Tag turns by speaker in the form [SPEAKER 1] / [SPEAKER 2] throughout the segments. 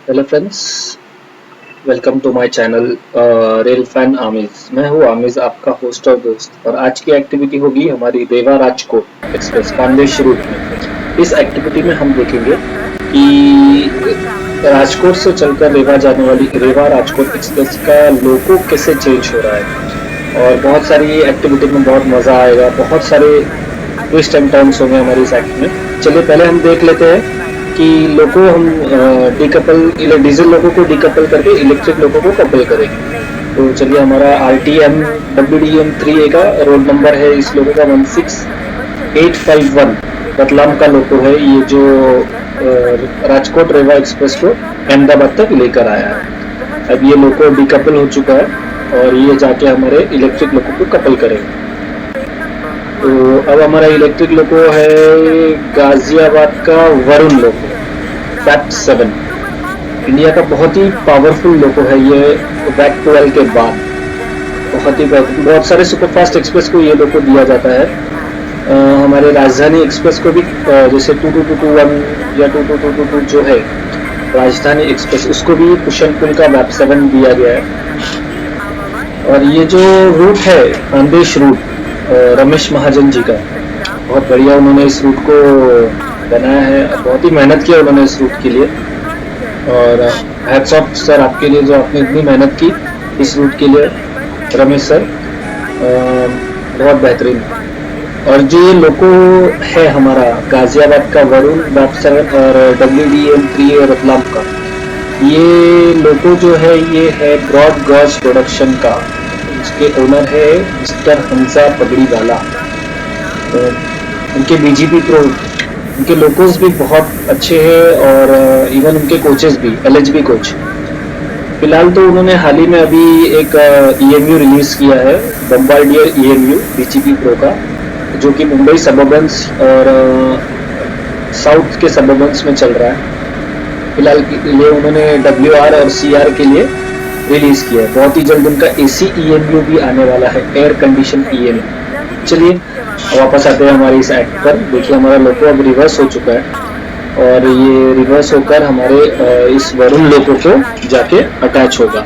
[SPEAKER 1] Hello friends, welcome to my channel rail fan Aamiz. मैं हूँ आमिज, आपका होस्ट और दोस्त। और आज की एक्टिविटी होगी हमारी रेवा राजकोट एक्सप्रेस खानदेश रूट में। इस एक्टिविटी में हम देखेंगे कि राजकोट से चलकर रेवा जाने वाली रेवा राजकोट एक्सप्रेस का लोगो कैसे चेंज हो रहा है। और बहुत सारी एक्टिविटी में बहुत मजा आएगा, बहुत सारे ट्विस्ट एंड टर्न्स होंगे हमारी इस एक्ट में। चलिए पहले हम देख लेते हैं कि लोगों हम डीजल लोगों को डिकपल करके इलेक्ट्रिक लोगों को कपल करेंगे। तो चलिए, हमारा RTM WDM 3A का रोड नंबर है इस लोगों का 16851 रतलाम का लोगो है। ये जो राजकोट रेवा एक्सप्रेस को अहमदाबाद तक लेकर आया है। अब ये लोगो डिकपल हो चुका है और ये जाके हमारे इलेक्ट्रिक लोगों को कपल करेंगे। तो अब हमारा इलेक्ट्रिक लोगो है गाजियाबाद का वरुण लोगो फैक्ट 7। इंडिया का बहुत ही पावरफुल लोगो है ये वैक 12 के बाद। बहुत सारे सुपरफास्ट एक्सप्रेस को ये लोगो दिया जाता है। हमारे राजधानी एक्सप्रेस को भी जैसे 22221 या 22222 जो है राजधानी एक्सप्रेस, उसको भी कुशनपुर का वैक 7 दिया गया है। और ये जो रूट है खानदेश रूट रमेश महाजन जी का, बहुत बढ़िया उन्होंने इस रूट को बनाया है। बहुत ही मेहनत किया उन्होंने इस रूट के लिए। और हैट्स ऑफ सर आपके लिए, जो आपने इतनी मेहनत की इस रूट के लिए रमेश सर, बहुत बेहतरीन। और जो ये लोगो है हमारा गाजियाबाद का वरुण वैक्सर और WDM 3A रतलाम का, ये लोगो जो है ये है ब्रॉड गॉज प्रोडक्शन का। इसके ओनर है मिस्टर हमजा पगड़ी वाला। तो उनके BGP प्रो, उनके लोगोस भी बहुत अच्छे हैं और इवन उनके कोचेस भी LHB कोच। फिलहाल तो उन्होंने हाल ही में अभी एक EMU रिलीज किया है, बम्बार्डियर EMU BGP प्रो का, जो कि मुंबई सबअर्बन्स और साउथ के सबअर्बन्स में चल रहा है। फिलहाल के लिए उन्होंने WR और CR के लिए रिलीज किया है। बहुत ही जल्द उनका AC EMU भी आने वाला है, एयर कंडीशन EMU। चलिए वापस आते हैं हमारी इस एक्ट पर। देखिए हमारा लोगो अब रिवर्स हो चुका है और ये रिवर्स होकर हमारे इस वरुण लोगो को जाके अटैच होगा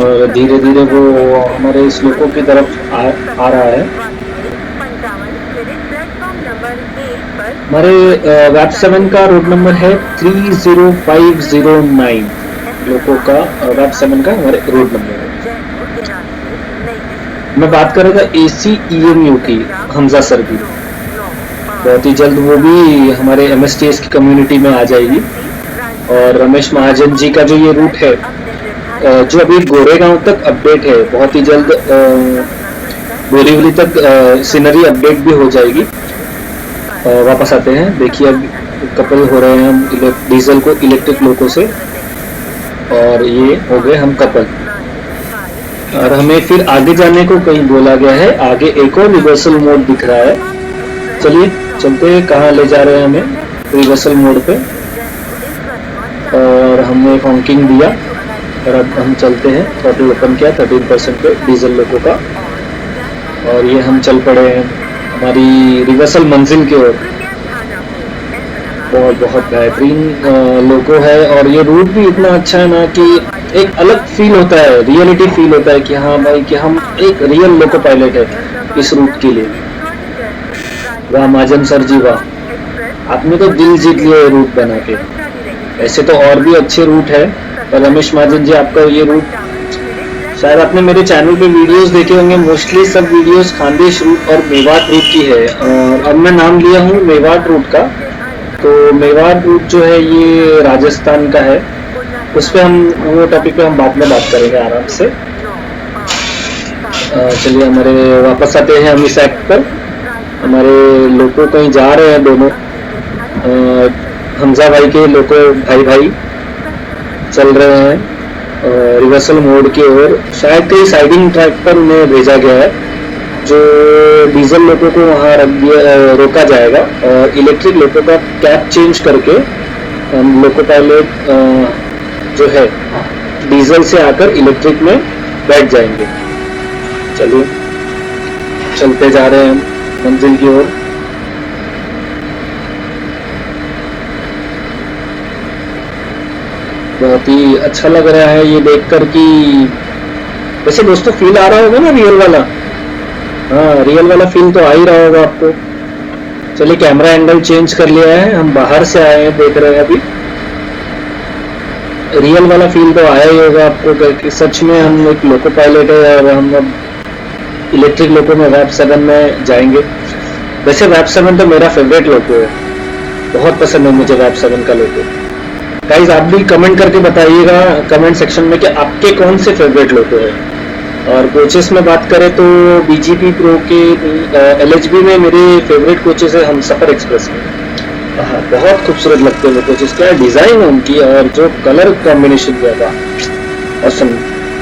[SPEAKER 1] और धीरे धीरे वो हमारे इस लोगो की तरफ आ रहा है। हमारे वैप 7 का रोड नंबर है 30509 लोगों का। वैप 7 का हमारे रोड नंबर है। मैं बात कर रहा था AC EMU की, हमजा सर की। बहुत ही जल्द वो भी हमारे MSTS की कम्युनिटी में आ जाएगी। और रमेश महाजन जी का जो ये रूट है, जो अभी गोरेगांव तक अपडेट है, बहुत ही जल्द बोरीवली तक सीनरी अपडेट भी हो जाएगी। वापस आते हैं। देखिए अब कपल हो रहे हैं हम डीजल को इलेक्ट्रिक लोगों से, और ये हो गए हम कपल। और हमें फिर आगे जाने को कहीं बोला गया है, आगे एक और रिवर्सल मोड दिख रहा है। चलिए चलते हैं, कहाँ ले जा रहे हैं हमें रिवर्सल मोड पे। और हमने हॉकिंग दिया और अब हम चलते हैं। थ्रॉटल ओपन किया 13% पे डीजल लोगों का, और ये हम चल पड़े हैं हमारी रिवर्सल मंजिल की ओर। और बहुत बेहतरीन लोगो है और ये रूट भी इतना अच्छा है ना कि एक अलग फील होता है, रियलिटी फील होता है कि हाँ भाई कि हम एक रियल लोको पायलट है इस रूट के लिए। वाह महाजन सर जी वाह, आपने तो दिल जीत लिया ये रूट बना के। ऐसे तो और भी अच्छे रूट है, और रमेश महाजन जी आपका ये रूट, शायद आपने मेरे चैनल पे वीडियोस देखे होंगे, मोस्टली सब वीडियोस खानदेश रूट और मेवाड़ रूट की है। और अब मैं नाम लिया हूँ मेवाड़ रूट का। तो मेवाड़ रूट जो है ये राजस्थान का है, उस पर वो टॉपिक पे हम बाद में बात करेंगे आराम से। चलिए हमारे वापस आते हैं हम इस एक्ट पर। हमारे लोगों कहीं जा रहे हैं दोनों, हमजा भाई के लोगों भाई चल रहे हैं रिवर्सल मोड की ओर। शायद कहीं साइडिंग ट्रैक पर उन्हें भेजा गया है, जो डीजल लोगों को वहाँ रोका जाएगा और इलेक्ट्रिक लोगों का कैप चेंज करके हम लोको पायलट जो है डीजल से आकर इलेक्ट्रिक में बैठ जाएंगे। चलिए चलते जा रहे हैं मंजिल की ओर। बहुत ही अच्छा लग रहा है ये देखकर कि वैसे दोस्तों फील आ रहा होगा ना रियल वाला। हाँ, रियल वाला फील तो आ ही रहा होगा आपको। चलिए कैमरा एंगल चेंज कर लिया है, हम बाहर से आए हैं, देख रहे हैं अभी। रियल वाला फील तो आया ही होगा आपको कि सच में हम एक लोको पायलट है और हम अब इलेक्ट्रिक लोको में वैप 7 में जाएंगे। वैसे वैप 7 तो मेरा फेवरेट लोको है, बहुत पसंद है मुझे वैप 7 का लोको। गाइस आप भी कमेंट करके बताइएगा कमेंट सेक्शन में कि आपके कौन से फेवरेट लोको है। और कोचेस में बात करें तो बीजीपी प्रो के एलएचबी में मेरे फेवरेट कोचेस है हमसफर एक्सप्रेस में। हाँ, बहुत खूबसूरत लगते हैं वो कोचेस, क्या डिजाइन है उनकी और जो कलर कॉम्बिनेशन किया था ऑसम।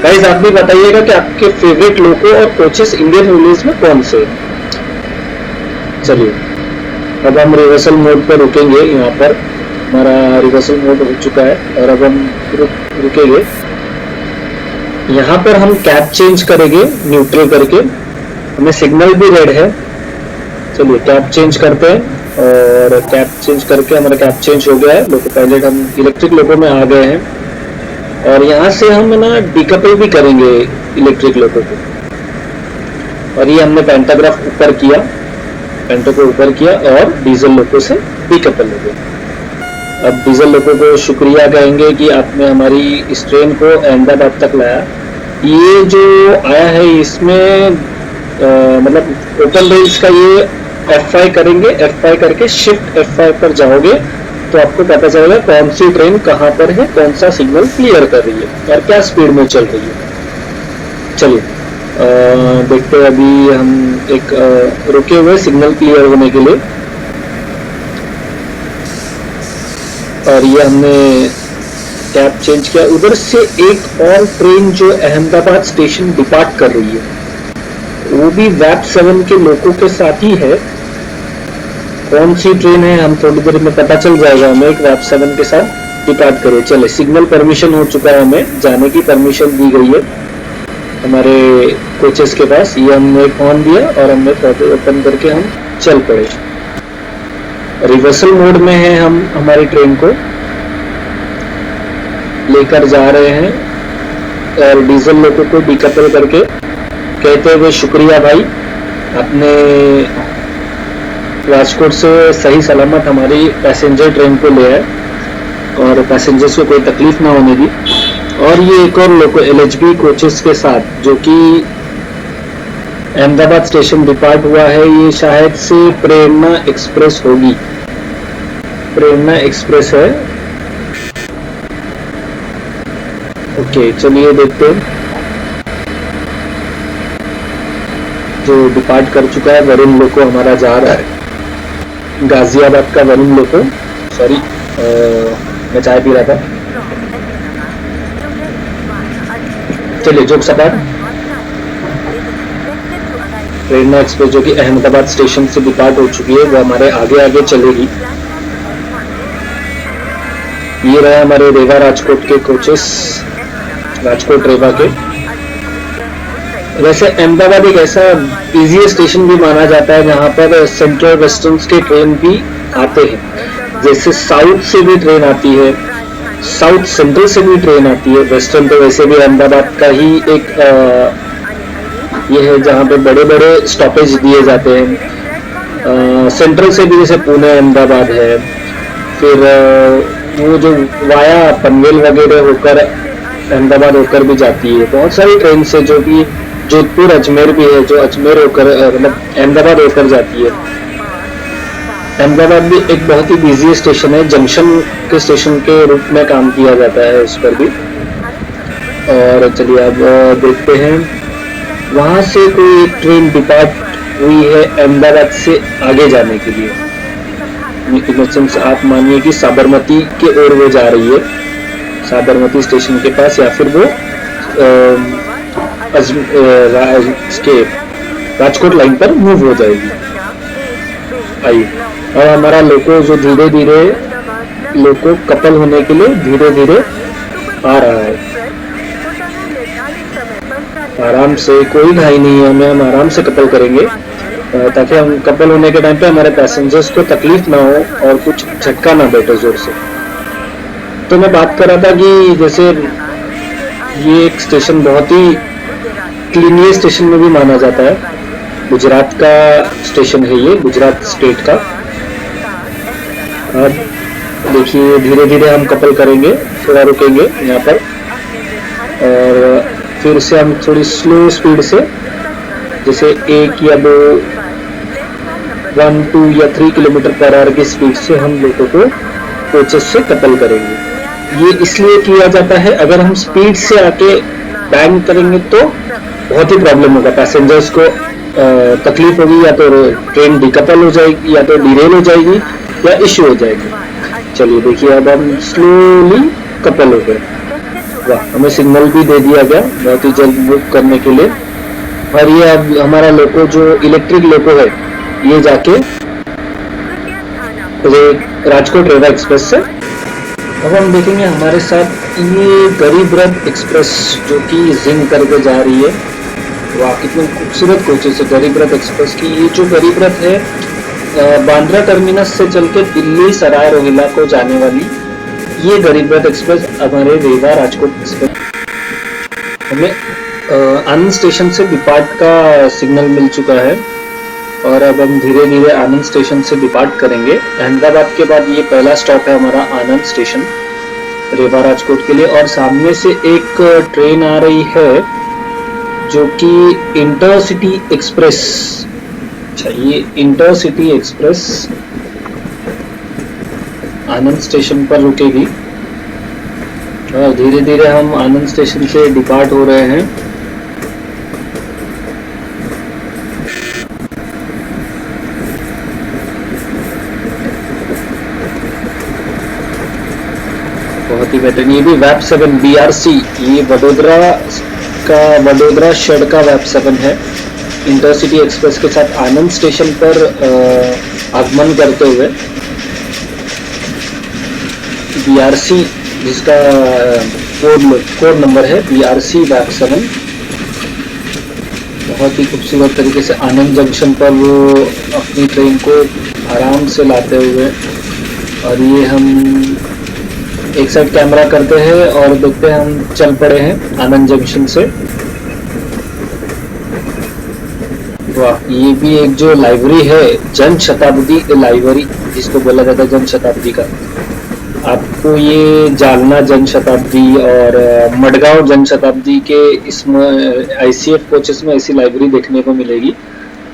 [SPEAKER 1] गाइस आप भी बताइएगा कि आपके फेवरेट लोको और कोचेस इंडियन रिलीज में कौन से। चलिए अब हम रिवर्सल मोड पर रुकेंगे। यहाँ पर हमारा रिवर्सल मोड हो चुका है और अब हम रुकेंगे। यहाँ पर हम कैप चेंज करेंगे न्यूट्रल करके, हमें सिग्नल भी रेड है। चलिए कैप चेंज करते हैं और कैप चेंज करके हमारा कैप चेंज हो गया है। लोको पायलट हम इलेक्ट्रिक लोको में आ गए हैं और यहाँ से हम ना डिकपल भी करेंगे इलेक्ट्रिक लोको को। और ये हमने पेंटाग्राफ ऊपर किया, पेंटो को ऊपर किया और डीजल लोको से डिकपल हो गया। अब डीजल लोको को शुक्रिया कहेंगे कि आपने हमारी इस ट्रेन को अहमदाबाद तक लाया। ये जो आया है इसमें मतलब ओपन रेल्स का ये F5 करेंगे, F5 करके शिफ्ट F5 पर जाओगे तो आपको पता चलेगा कौन सी ट्रेन कहाँ पर है, कौन सा सिग्नल क्लियर कर रही है और क्या स्पीड में चल रही है। चलिए देखते हैं अभी हम एक रुके हुए सिग्नल क्लियर होने के लिए। और ये हमने कैप चेंज किया। उधर से एक और ट्रेन जो अहमदाबाद स्टेशन डिपार्ट कर रही है वो भी वैप 7 के लोको के साथ ही है। कौन सी ट्रेन है हम थोड़ी देर में पता चल जाएगा हमें। एक वैप 7 के साथ डिपार्ट करे। चले सिग्नल परमिशन हो चुका है, हमें जाने की परमिशन दी गई है हमारे कोचेस के पास। ये हमने ऑन दिया और हमने ओपन करके हम चल पड़े। रिवर्सल मोड में है हम हमारी ट्रेन को लेकर जा रहे हैं और डीजल लोको को डिकपल करके कहते हुए शुक्रिया भाई, आपने राजकोट से सही सलामत हमारी पैसेंजर ट्रेन को ले आए और पैसेंजर्स को कोई तकलीफ ना होने दी। और ये एक और लोको एलएचबी कोचेस के साथ जो कि अहमदाबाद स्टेशन डिपार्ट हुआ है, ये शायद से प्रेरणा एक्सप्रेस होगी। प्रेरणा एक्सप्रेस है। ओके चलिए देखते हैं जो डिपार्ट कर चुका है। वरुण लोको हमारा जा रहा है गाजियाबाद का वरुण लोको। सॉरी मैं चाय पी रहा था। चलिए जोक सपाट प्रेरणा एक्सप्रेस जो कि अहमदाबाद स्टेशन से डिपार्ट हो चुकी है वो हमारे आगे आगे चलेगी। ये रहे हमारे रेवा राजकोट के कोचेस, राजकोट रेवा के। वैसे अहमदाबाद एक ऐसा इजी स्टेशन भी माना जाता है जहां पर सेंट्रल वेस्टर्न के ट्रेन भी आते हैं। जैसे साउथ से भी ट्रेन आती है, साउथ सेंट्रल से भी ट्रेन आती है। वेस्टर्न तो वैसे भी अहमदाबाद का ही एक ये है जहाँ पे बड़े बड़े स्टॉपेज दिए जाते हैं। सेंट्रल से भी जैसे पुणे अहमदाबाद है, फिर वो जो वाया पनवेल वगैरह होकर अहमदाबाद होकर भी जाती है। बहुत सारी ट्रेन से जो कि जोधपुर अजमेर भी है जो अजमेर होकर मतलब अहमदाबाद होकर जाती है। अहमदाबाद भी एक बहुत ही बिजी स्टेशन है, जंक्शन के स्टेशन के रूप में काम किया जाता है उस पर भी। और चलिए अब देखते हैं वहां से कोई एक ट्रेन डिपार्ट हुई है अहमदाबाद से आगे जाने के लिए। इनोसेंस आप मानिए कि साबरमती के ओर वो जा रही है, साबरमती स्टेशन के पास, या फिर वो इसके राजकोट लाइन पर मूव हो जाएगी। आइए और हमारा लोको जो धीरे धीरे लोको कपल होने के लिए धीरे धीरे आ रहा है। आराम से, कोई घाई नहीं है हमें, हम आराम से कपल करेंगे ताकि हम कपल होने के टाइम पे हमारे पैसेंजर्स को तकलीफ ना हो और कुछ झटका ना बैठे जोर से। तो मैं बात कर रहा था कि जैसे ये एक स्टेशन बहुत ही क्लीनियर स्टेशन में भी माना जाता है। गुजरात का स्टेशन है ये, गुजरात स्टेट का। अब देखिए धीरे धीरे हम कपल करेंगे, थोड़ा रुकेंगे यहाँ पर और फिर से हम थोड़ी स्लो स्पीड से, जैसे 1 या 2, 1, 2 या 3 किलोमीटर पर आवर की स्पीड से हम लोगों को कोचेस से कपल करेंगे। ये इसलिए किया जाता है, अगर हम स्पीड से आके बैंग करेंगे तो बहुत ही प्रॉब्लम होगा, पैसेंजर्स को तकलीफ होगी, या तो ट्रेन डिकपल हो जाएगी, या तो डिरेल हो जाएगी, या इश्यू हो जाएगी। चलिए देखिए अब हम स्लोली कपल हो गए। वाह, हमें सिग्नल भी दे दिया गया बहुत ही जल्द बुक करने के लिए। और ये अब हमारा लोको जो इलेक्ट्रिक लोको है, ये जाके राजकोट रेवा एक्सप्रेस से अब हम देखेंगे हमारे साथ ये गरीब रथ एक्सप्रेस जो कि जिंग करके जा रही है। वाह, कितने खूबसूरत कोचेस है गरीब रथ एक्सप्रेस की। ये जो गरीब रथ है बांद्रा टर्मिनस से चल के दिल्ली सराय रोहिला को जाने वाली ये गरीब रथ एक्सप्रेस हमारे रेवा राजकोट एक्सप्रेस। हमें आनंद स्टेशन से डिपार्ट का सिग्नल मिल चुका है और अब हम धीरे धीरे आनंद स्टेशन से डिपार्ट करेंगे। अहमदाबाद के बाद ये पहला स्टॉप है हमारा आनंद स्टेशन रेवा राजकोट के लिए। और सामने से एक ट्रेन आ रही है जो कि इंटरसिटी एक्सप्रेस। अच्छा, ये इंटरसिटी एक्सप्रेस आनंद स्टेशन पर रुकेगी और धीरे धीरे हम आनंद स्टेशन से डिपार्ट हो रहे हैं। बहुत ही बेहतरीन। ये भी वैप 7 BRC, ये वडोदरा शेड का वैप 7 है। इंटरसिटी एक्सप्रेस के साथ आनंद स्टेशन पर आगमन करते हुए BRC, जिसका कोड नंबर है BRC वैप 7, बहुत ही खूबसूरत तरीके से आनंद जंक्शन पर वो अपनी ट्रेन को आराम से लाते हुए। और ये हम एक साइड कैमरा करते हैं और देखते हैं हम चल पड़े हैं आनंद जंक्शन से। वाह, ये भी एक जो लाइब्रेरी है, जन शताब्दी लाइब्रेरी जिसको बोला जाता है जन शताब्दी का। आपको ये जालना जन शताब्दी और मडगांव जन शताब्दी के इसमें ICF कोचेस में ऐसी लाइब्रेरी देखने को मिलेगी।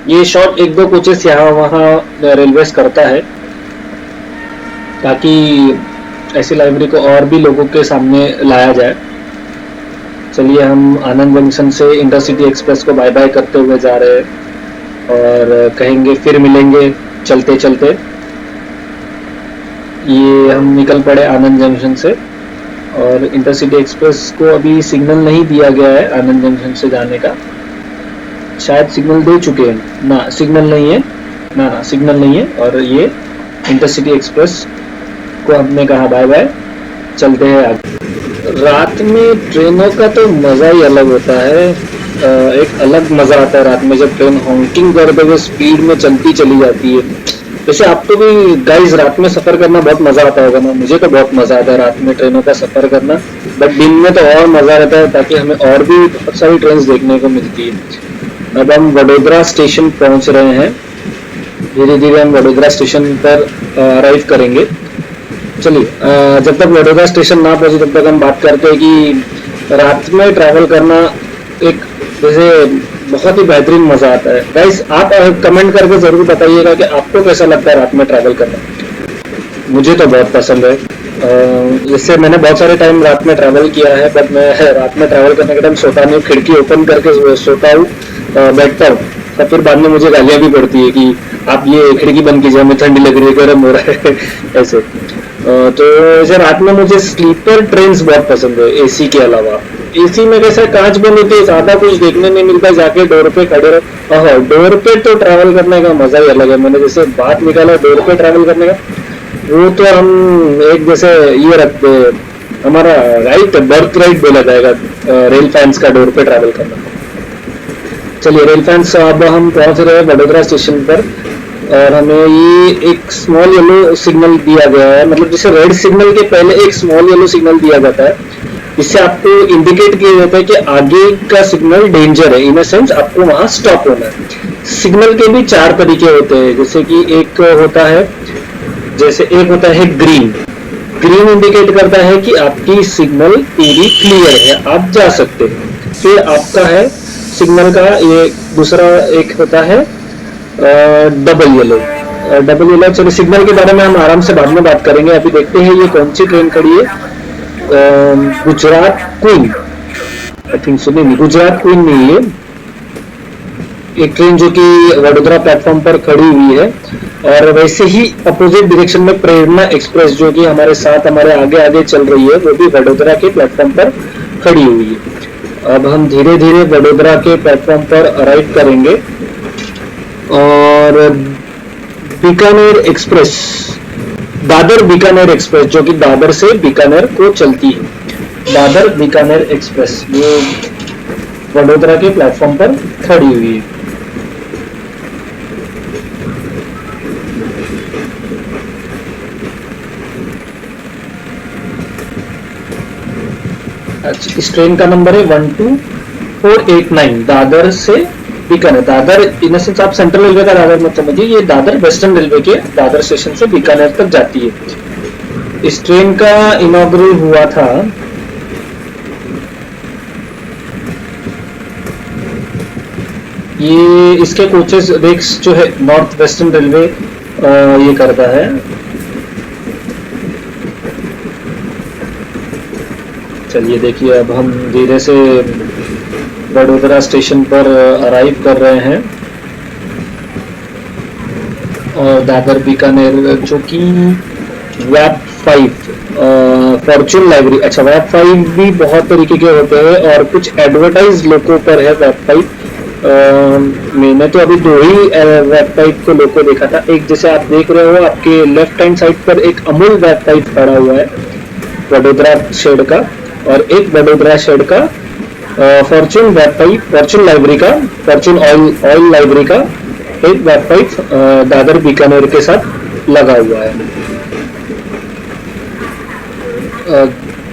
[SPEAKER 1] ये शॉर्ट 1-2 कोचेस यहाँ वहाँ रेलवेज करता है ताकि ऐसी लाइब्रेरी को और भी लोगों के सामने लाया जाए। चलिए हम आनंद जंक्शन से इंटरसिटी एक्सप्रेस को बाय बाय करते हुए जा रहे हैं और कहेंगे फिर मिलेंगे चलते चलते। ये हम निकल पड़े आनंद जंक्शन से और इंटरसिटी एक्सप्रेस को अभी सिग्नल नहीं दिया गया है आनंद जंक्शन से जाने का। शायद सिग्नल दे चुके हैं ना, सिग्नल नहीं है ना, सिग्नल नहीं है। और ये इंटरसिटी एक्सप्रेस को हमने कहा बाय बाय, चलते हैं आगे। रात में ट्रेनों का तो मज़ा ही अलग होता है। एक अलग मज़ा आता है रात में जब ट्रेन हॉन्किंग करते हुए स्पीड में चलती चली जाती है। वैसे आपको भी गाइस रात में सफ़र करना बहुत मज़ा आता होगा ना। मुझे तो बहुत मज़ा आता है रात में ट्रेनों का सफ़र करना, बट दिन में तो और मज़ा रहता है ताकि हमें और भी बहुत सारी ट्रेन देखने को मिलती है। अब हम वडोदरा स्टेशन पहुंच रहे हैं। धीरे धीरे हम वडोदरा स्टेशन पर अराइव करेंगे। चलिए जब तक वडोदरा स्टेशन ना पहुंचे तब तक हम बात करते हैं कि रात में ट्रैवल करना एक जैसे बहुत ही बेहतरीन मजा आता है। गाइस आप कमेंट करके जरूर बताइएगा कि आपको कैसा लगता है रात में ट्रैवल करना। मुझे तो बहुत पसंद है। जैसे मैंने बहुत सारे टाइम रात में ट्रैवल किया है, बट मैं रात में ट्रैवल करने के टाइम सोता नहीं हूँ, खिड़की ओपन करके सोता हूँ, बैठता हूँ। तब फिर बाद में मुझे गालियाँ भी पड़ती है कि आप ये खिड़की बंद कीजिए, हमें ठंडी लग रही है, गर्म हो रहा है ऐसे। तो ऐसे रात में मुझे स्लीपर ट्रेन्स बहुत पसंद है AC के अलावा। AC में कैसा कांच बनी थी, ज्यादा कुछ देखने नहीं मिलता, जाके डोर पे खड़े रहो। डोर पे तो ट्रैवल करने का मजा ही अलग है। मैंने जैसे बात निकाला डोर पे ट्रैवल करने का, वो तो हम एक जैसे ये रखते, हमारा राइट बर्थ राइट बोला जाएगा रेल फैंस का डोर पे ट्रैवल करना। चलिए रेल फैंस, अब हम पहुंच रहे हैं वडोदरा स्टेशन पर और हमें ये एक स्मॉल येलो सिग्नल दिया गया है, मतलब जैसे रेड सिग्नल के पहले एक स्मॉल येलो सिग्नल दिया जाता है, इससे आपको इंडिकेट किया जाता है कि आगे का सिग्नल डेंजर है, इन अ सेंस आपको वहां स्टॉप होना है। सिग्नल के भी 4 तरीके होते हैं, जैसे कि एक होता है ग्रीन। ग्रीन इंडिकेट करता है कि आपकी सिग्नल पूरी क्लियर है, आप जा सकते हैं। फिर आपका है सिग्नल का ये दूसरा एक होता है डबल येलो। डबल येलो, चलिए सिग्नल के बारे में हम आराम से बाद में बात करेंगे। अभी देखते हैं ये कौन सी ट्रेन खड़ी है। गुजरात क्वीन, आई थिंक सुनी नहीं, गुजरात क्वीन नहीं है, एक ट्रेन जो कि वडोदरा प्लेटफॉर्म पर खड़ी हुई है। और वैसे ही अपोजिट डायरेक्शन में प्रेरणा एक्सप्रेस जो कि हमारे साथ हमारे आगे आगे चल रही है, वो भी वडोदरा के प्लेटफॉर्म पर खड़ी हुई है। अब हम धीरे धीरे वडोदरा के प्लेटफॉर्म पर अराइव करेंगे और बीकानेर एक्सप्रेस, दादर बीकानेर एक्सप्रेस जो कि दादर से बीकानेर को चलती है, दादर बीकानेर एक्सप्रेस वो वडोदरा के प्लेटफॉर्म पर खड़ी हुई है। अच्छा, इस ट्रेन का नंबर है 12489, दादर से बीकानेर। दादर इन सेंस आप सेंट्रल रेलवे का दादर मत समझिए, ये दादर वेस्टर्न रेलवे के दादर स्टेशन से बीकानेर तक जाती है। इस ट्रेन का इनॉग्रेल हुआ था ये, इसके कोचेस रेक्स जो है नॉर्थ वेस्टर्न रेलवे ये करता है। चलिए देखिए, अब हम धीरे से वडोदरा स्टेशन पर अराइव कर रहे हैं और दादर बीकानेर जो कि वैप 5 फॉर्चून लाइब्रेरी। अच्छा, वैप 5 भी बहुत तरीके के होते हैं और कुछ एडवर्टाइज लोगों पर है वैप 5। मैंने तो अभी 2 ही वैप 5 को लोगों देखा था। एक जैसे आप देख रहे हो आपके लेफ्ट हैंड साइड पर एक अमूल वैप 5 पड़ा हुआ है वडोदरा शेड का, और एक वडोदरा शेड का फॉर्चून वैप 5, फॉर्चून लाइब्रेरी का, फॉर्चून ऑयल लाइब्रेरी का एक वैप 5 दादर बीकानेर के साथ लगा हुआ है।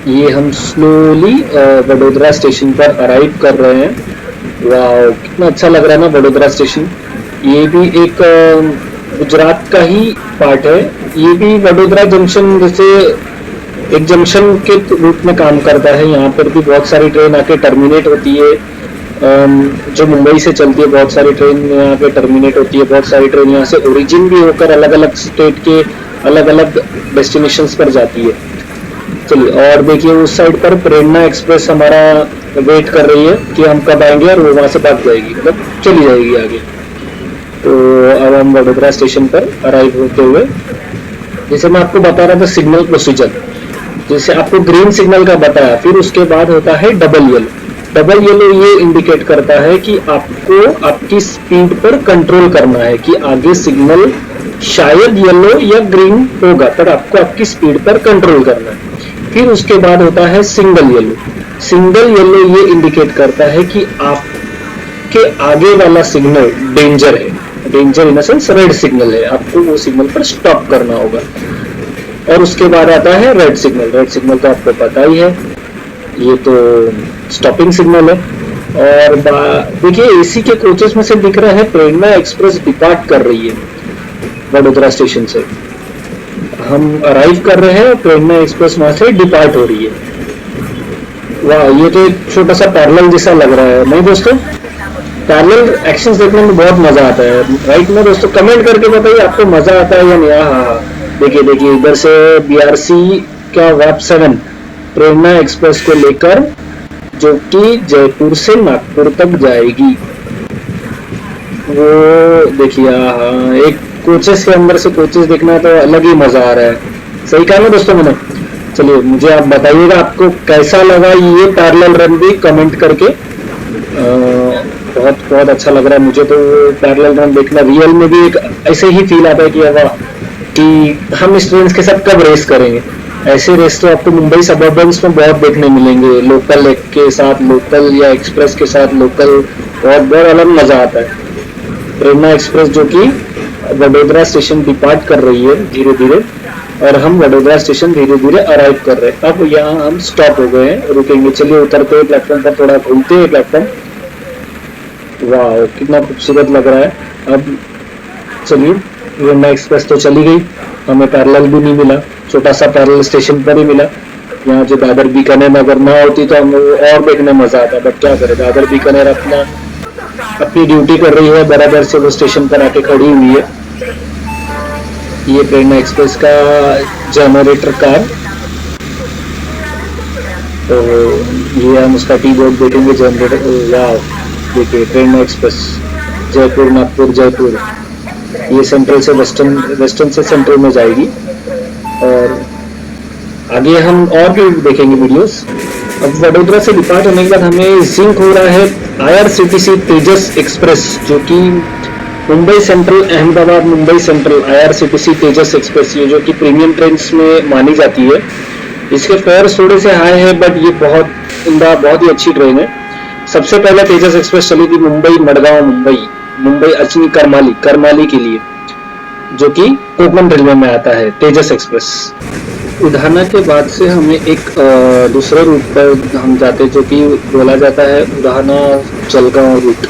[SPEAKER 1] ये हम स्लोली वडोदरा स्टेशन पर अराइव कर रहे हैं। वाह, कितना अच्छा लग रहा है ना वडोदरा स्टेशन। ये भी एक गुजरात का ही पार्ट है। ये भी वडोदरा जंक्शन जैसे एक जंक्शन के रूप में काम करता है। यहाँ पर भी बहुत सारी ट्रेन आके टर्मिनेट होती है, जो मुंबई से चलती है बहुत सारी ट्रेन यहाँ पे टर्मिनेट होती है। बहुत सारी ट्रेन यहाँ से ओरिजिन भी होकर अलग अलग स्टेट के अलग अलग डेस्टिनेशंस पर जाती है। चलिए, और देखिए उस साइड पर प्रेरणा एक्सप्रेस हमारा वेट कर रही है कि हम कब आएंगे और वो वहां से भाग जाएगी, मतलब चली जाएगी आगे। तो अब हम वडोदरा स्टेशन पर अराइव होते हुए, जैसे मैं आपको बता रहा था सिग्नल प्रोसीजर, जैसे आपको ग्रीन सिग्नल का बताया, फिर उसके बाद होता है डबल येलो। डबल येलो ये इंडिकेट करता है कि आपको आपकी स्पीड पर कंट्रोल करना है कि आगे सिग्नल शायद येलो या ग्रीन होगा, पर आपको आपकी स्पीड पर कंट्रोल करना है। फिर उसके बाद होता है सिंगल येलो। सिंगल येलो ये इंडिकेट करता है कि आपके आगे वाला सिग्नल डेंजर है, danger in the sense red signal है, आपको वो सिग्नल पर स्टॉप करना होगा। और उसके बाद आता है रेड सिग्नल। रेड सिग्नल तो आपको पता ही है, ये तो स्टॉपिंग सिग्नल है। और देखिए एसी के कोचेस में से दिख रहा है प्रेरणा एक्सप्रेस डिपार्ट कर रही है वडोदरा स्टेशन से। हम अराइव कर रहे हैं, प्रेरणा एक्सप्रेस वहां से डिपार्ट हो रही है। वाह, ये तो एक छोटा सा पैरेलल जैसा लग रहा है, नहीं दोस्तों? पैरेलल एक्शंस देखने में बहुत मजा आता है, राइट ना दोस्तों? कमेंट करके बताइए आपको मजा आता है या नहीं। हाँ, देखिए इधर से बीआरसी का वैप 7 प्रेरणा एक्सप्रेस को लेकर जो कि जयपुर से नागपुर तक जाएगी, वो देखिए। हाँ, एक कोचेस के अंदर से कोचेस देखना तो अलग ही मजा आ रहा है। सही कहा ना दोस्तों मैंने? चलिए, मुझे आप बताइएगा आपको कैसा लगा ये पैरेलल रन भी कमेंट करके। बहुत बहुत अच्छा लग रहा है मुझे तो पैरेलल रन देखना। रियल में भी एक ऐसे ही फील आता है कि वाह, कि हम इस ट्रेन के साथ कब रेस करेंगे। ऐसे रेस तो आपको मुंबई सबअर्बन्स में बहुत देखने मिलेंगे, लोकल के साथ लोकल या एक्सप्रेस के साथ लोकल, बहुत बहुत अलग मजा आता है। प्रेरणा एक्सप्रेस जो कि वडोदरा स्टेशन डिपार्ट कर रही है धीरे धीरे, और हम वडोदरा स्टेशन धीरे धीरे अराइव कर रहे हैं। अब यहाँ हम स्टॉप हो गए हैं, रुकेंगे। चलिए उतरते हैं प्लेटफॉर्म पर, थोड़ा घूमते हैं प्लेटफॉर्म। वाह कितना खूबसूरत लग रहा है। अब चलिए, यमुना एक्सप्रेस तो चली गई, हमें पैरेलल भी नहीं मिला, छोटा सा पैरेलल स्टेशन पर ही मिला। यहाँ जो दादर बीकानेर नगर ना होती तो हम और देखने मजा आता, बट क्या करें, दादर बीकानेर अपनी ड्यूटी कर रही है, बराबर से वो स्टेशन पर आके खड़ी हुई है। ये प्रेरणा एक्सप्रेस का जनरेटर कार, तो ये हम उसका टी बोर्ड देखेंगे, जनरेटर। वाह देखिए, प्रेरणा एक्सप्रेस जयपुर नागपुर जयपुर, ये सेंट्रल से वेस्टर्न से सेंट्रल में जाएगी। और आगे हम और भी देखेंगे वीडियोस। अब वडोदरा से डिपार्ट होने के बाद हमें सिंक हो रहा है IRCTC तेजस एक्सप्रेस, जो कि Mumbai central Ahmedabad Mumbai central IRCTC तेजस एक्सप्रेस, ये जो कि प्रीमियम ट्रेन में मानी जाती है। इसके फेयर्स थोड़े से हाई है, बट ये बहुत ही अच्छी ट्रेन है। सबसे पहले तेजस एक्सप्रेस चली थी मुंबई मडगांव मुंबई अचनी करमाली के लिए, जो कि कोकण रेलवे में आता है तेजस एक्सप्रेस। उधाना के बाद से हमें एक दूसरे रूट पर हम जाते, जो कि बोला जाता है उधाना जलगांव रूट,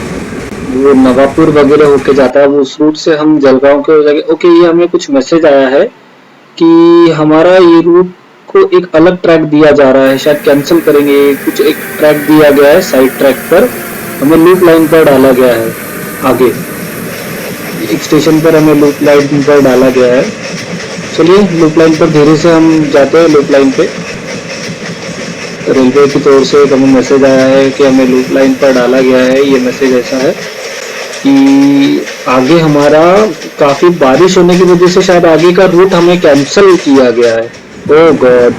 [SPEAKER 1] वो नवापुर वगैरह होके जाता है, वो उस रूट से हम जलगांव के हो जाएंगे। ओके, ये हमें कुछ मैसेज आया है कि हमारा ये रूट को एक अलग ट्रैक दिया जा रहा है, शायद कैंसिल करेंगे। कुछ एक ट्रैक दिया गया है साइड ट्रैक पर, हमें लूप लाइन पर डाला गया है। आगे एक स्टेशन पर हमें लूप लाइन पर डाला गया है। चलिए लूप लाइन पर धीरे से हम जाते हैं। लूप लाइन पे रेलवे की तरफ से हमें मैसेज आया है कि हमें लूप लाइन पर डाला गया है। ये मैसेज ऐसा है कि आगे हमारा काफी बारिश होने की वजह से शायद आगे का रूट हमें कैंसिल किया गया है। ओह गॉड,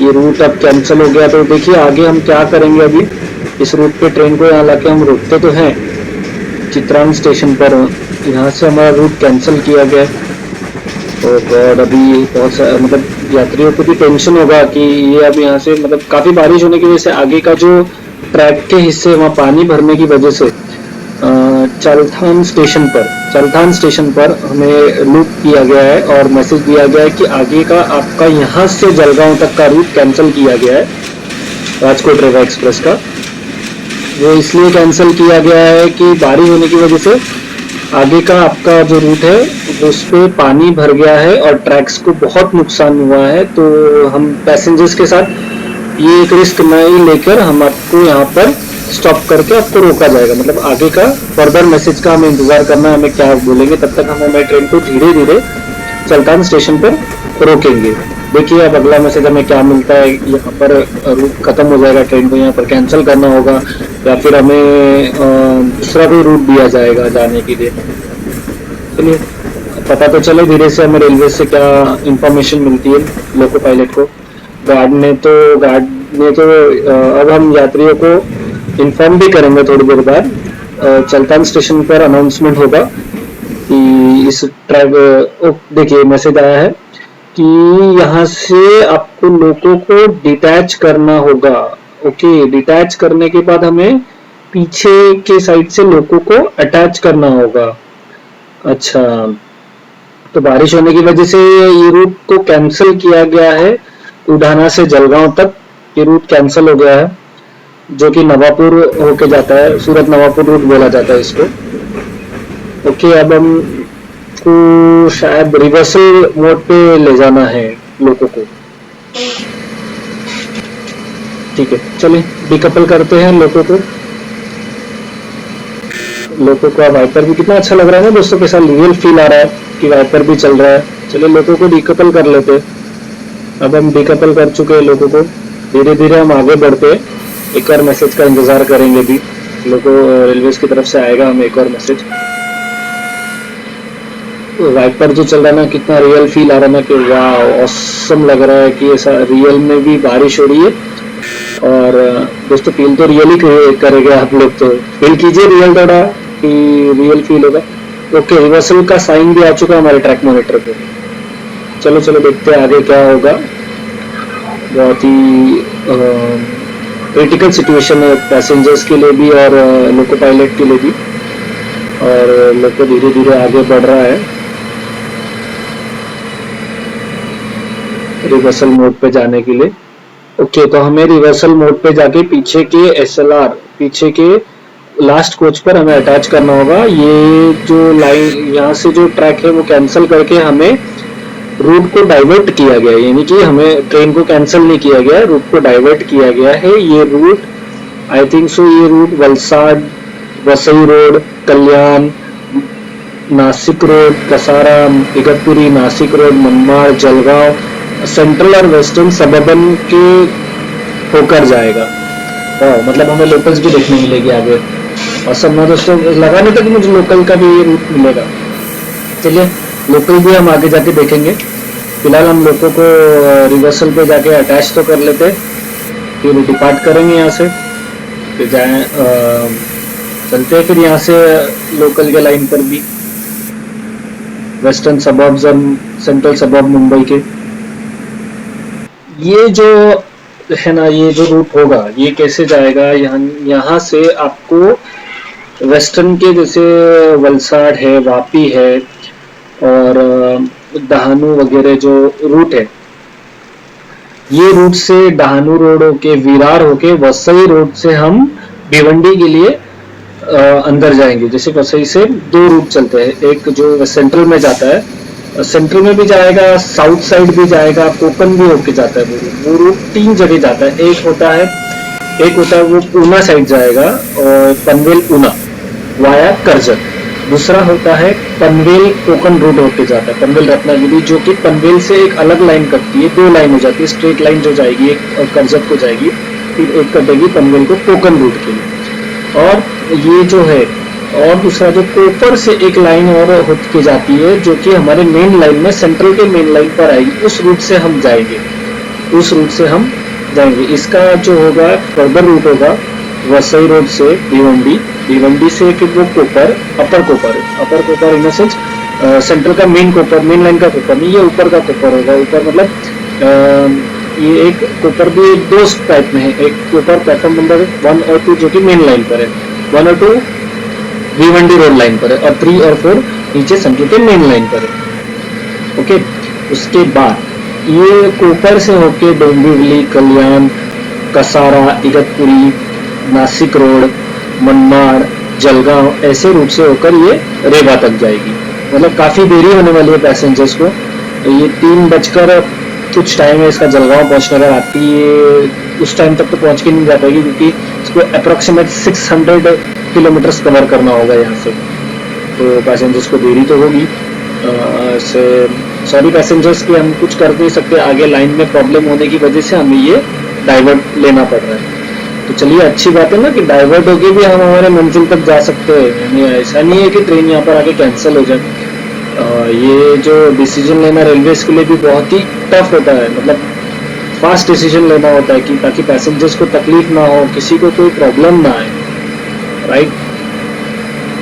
[SPEAKER 1] ये रूट अब कैंसिल हो गया। तो देखिए आगे हम क्या करेंगे। अभी इस रूट पे ट्रेन को यहाँ लाके हम रुकते तो हैं चित्रांग स्टेशन पर, यहाँ से हमारा रूट कैंसिल किया गया। ओह गॉड, अभी बहुत सारा मतलब यात्रियों को भी टेंशन होगा कि ये अब यहाँ से मतलब काफी बारिश होने की वजह से आगे का जो ट्रैक के हिस्से वहाँ पानी भरने की वजह से चलथान स्टेशन पर हमें लूप किया गया है और मैसेज दिया गया है कि आगे का आपका यहाँ से जलगांव तक का रूट कैंसिल किया गया है। राजकोट रेवा एक्सप्रेस का वो इसलिए कैंसिल किया गया है कि बारिश होने की वजह से आगे का आपका जो रूट है उस पर पानी भर गया है और ट्रैक्स को बहुत नुकसान हुआ है। तो हम पैसेंजर्स के साथ ये एक रिस्क नहीं लेकर हम आपको यहाँ पर स्टॉप करके आपको रोका जाएगा। मतलब आगे का फर्दर मैसेज का हमें इंतजार करना है, हमें क्या बोलेंगे, तब तक हम हमें ट्रेन को धीरे धीरे चलतान स्टेशन पर रोकेंगे। देखिए अब अगला मैसेज हमें क्या मिलता है। यहाँ पर रूट खत्म हो जाएगा, ट्रेन को यहाँ पर कैंसिल करना होगा या फिर हमें दूसरा कोई रूट दिया जाएगा जाने के लिए। चलिए पता तो चले धीरे से हमें रेलवे से क्या इंफॉर्मेशन मिलती है लोको पायलट को। गार्ड ने तो अब हम यात्रियों को इन्फॉर्म भी करेंगे थोड़ी देर बाद। चलतान स्टेशन पर अनाउंसमेंट होगा कि इस ट्रैक, देखिए मैसेज आया है कि यहाँ से आपको लोगों को डिटैच करना होगा। ओके, डिटैच करने के बाद हमें पीछे के साइड से लोगों को अटैच करना होगा। अच्छा, तो बारिश होने की वजह से ये रूट को कैंसिल किया गया है। उधाना से जलगांव तक ये रूट कैंसिल हो गया है, जो कि नवापुर होके जाता है, सूरत नवापुर रूट बोला जाता है इसको। ओके, अब हम को शायद रिवर्सल मोड पे ले जाना है लोगों को। ठीक है, चलिए डिकपल करते हैं लोगों को। वाइपर भी कितना अच्छा लग रहा है ना दोस्तों के साथ, रियल फील आ रहा है कि वाइपर भी चल रहा है। चलिए लोगों को डिकपल कर लेते हैं। अब हम डिकपल कर चुके हैं लोगों को, धीरे धीरे हम आगे बढ़ते हैं। एक और मैसेज का इंतजार करेंगे भी, लोगों रेलवे की तरफ से आएगा हमें एक और मैसेज। वाइपर जो चल रहा है ना, कितना रियल फील आ रहा है ना कि वाह ऑसम लग रहा है कि ऐसा रियल में भी बारिश हो रही है। और दोस्तों फील तो रियल ही करेंगे आप लोग, तो फील कीजिए रियल थोड़ा कि रियल फील होगा। ओके, रिवर्सल का साइन भी आ चुका है हमारे ट्रैक मॉनिटर पे। चलो देखते हैं आगे क्या होगा। बहुत ही क्रिटिकल सिचुएशन है पैसेंजर्स के लिए भी और लोको पायलट के लिए भी, और लोको धीरे धीरे आगे बढ़ रहा है। रिवर्सल मोड पे जाने के लिए। ओके, तो हमें रिवर्सल मोड पे जाके पीछे के SLR, पीछे के लास्ट कोच पर हमें अटैच करना होगा। ये जो लाइन यहाँ से जो ट्रैक है वो कैंसिल करके हमें रूट को डाइवर्ट किया गया है, यानी कि हमें ट्रेन को कैंसिल नहीं किया गया है, रूट को डाइवर्ट किया गया है। ये रूट आई थिंक सो ये route Valsad, Vasai road, Kalyan, Nashik road, Kasara, Igatpuri, Nashik road, Manmad, Jalgaon, central और वेस्टर्न सबर्बन के होकर जाएगा। मतलब हमें लोकल्स भी देखने मिलेगी आगे। और सब ना दोस्तों, लगा नहीं था कि मुझे लोकल का भी ये रूट मिलेगा। चलिए लोकल भी हम आगे जाके देखेंगे। फिलहाल हम लोगों को रिवर्सल पे जाके अटैच तो कर लेते, फिर डिपार्ट करेंगे यहाँ से, फिर जाए चलते हैं फिर यहाँ से लोकल के लाइन पर भी, वेस्टर्न सबर्ब्स और सेंट्रल सबर्ब मुंबई के। ये जो है ना, ये जो रूट होगा ये कैसे जाएगा, यहाँ से आपको वेस्टर्न के जैसे वलसाड है, वापी है और डहानू वगैरह जो रूट है, ये रूट से डहानू रोड होके, विरार होके, वसई रोड से हम भिवंडी के लिए अंदर जाएंगे। जैसे वसई से दो रूट चलते हैं, एक जो सेंट्रल में जाता है, सेंट्रल में भी जाएगा, साउथ साइड भी जाएगा, कोकन भी होके जाता है। वो रूट 3 जगह जाता है। एक होता है वो ऊना साइड जाएगा और पनवेल ऊना वाया करजत। दूसरा होता है पनवेल कोकन रूट होके जाता है, पनवेल रत्नागिरी, जो कि पनवेल से एक अलग लाइन कटती है, 2 लाइन हो जाती है, स्ट्रेट लाइन जो जाएगी एक करजत को जाएगी, फिर एक कटेगी पनवेल को कोकन रूट के लिए। और ये जो है, और दूसरा जो कोपर से एक लाइन और होत के जाती है, जो कि हमारे मेन लाइन में, सेंट्रल के मेन लाइन पर आएगी, उस रूट से हम जाएंगे, इसका जो होगा फर्दर रूट होगा वसई रोड से भिवंडी से फिर वो कोपर, अपर कोपर इन सेंस सेंट्रल का मेन कोपर, मेन लाइन का कोपर नहीं, ये ऊपर का कोपर होगा। ऊपर मतलब ये एक कोपर भी 2 टाइप में है, एक कोपर प्लेटफॉर्म नंबर 1 और 2 जो कि मेन लाइन पर है, 1 और 2 भिवंडी रोड लाइन पर है, और 3 और 4 नीचे सेंट्रल के मेन लाइन पर है। ओके, उसके बाद ये कोपर से होके डोंबिवली, कल्याण, कसारा, इगतपुरी, नासिक रोड, मनमाड़, जलगांव, ऐसे रूट से होकर ये रेवा तक जाएगी। मतलब काफी देरी होने वाली है पैसेंजर्स को। ये 3 बजकर कुछ टाइम है इसका जलगांव पहुंचने का, रात की उस टाइम तक तो पहुंच के नहीं जा पाएगी, क्योंकि इसको अप्रोक्सीमेट 600 किलोमीटर्स कवर करना होगा यहाँ से, तो पैसेंजर्स को देरी तो होगी। सॉरी पैसेंजर्स की हम कुछ कर नहीं सकते, आगे लाइन में प्रॉब्लम होने की वजह से हमें ये डाइवर्ट लेना पड़ रहा है। तो चलिए अच्छी बात है ना कि डाइवर्ट होके भी हम हमारे मंजिल तक जा सकते हैं, यानी ऐसा नहीं है कि ट्रेन यहाँ पर आके कैंसिल हो जाए। ये जो डिसीजन लेना रेलवेज के लिए भी बहुत ही टफ होता है, मतलब फास्ट डिसीजन लेना होता है कि ताकि पैसेंजर्स को तकलीफ ना हो, किसी को कोई प्रॉब्लम ना आए, राइट,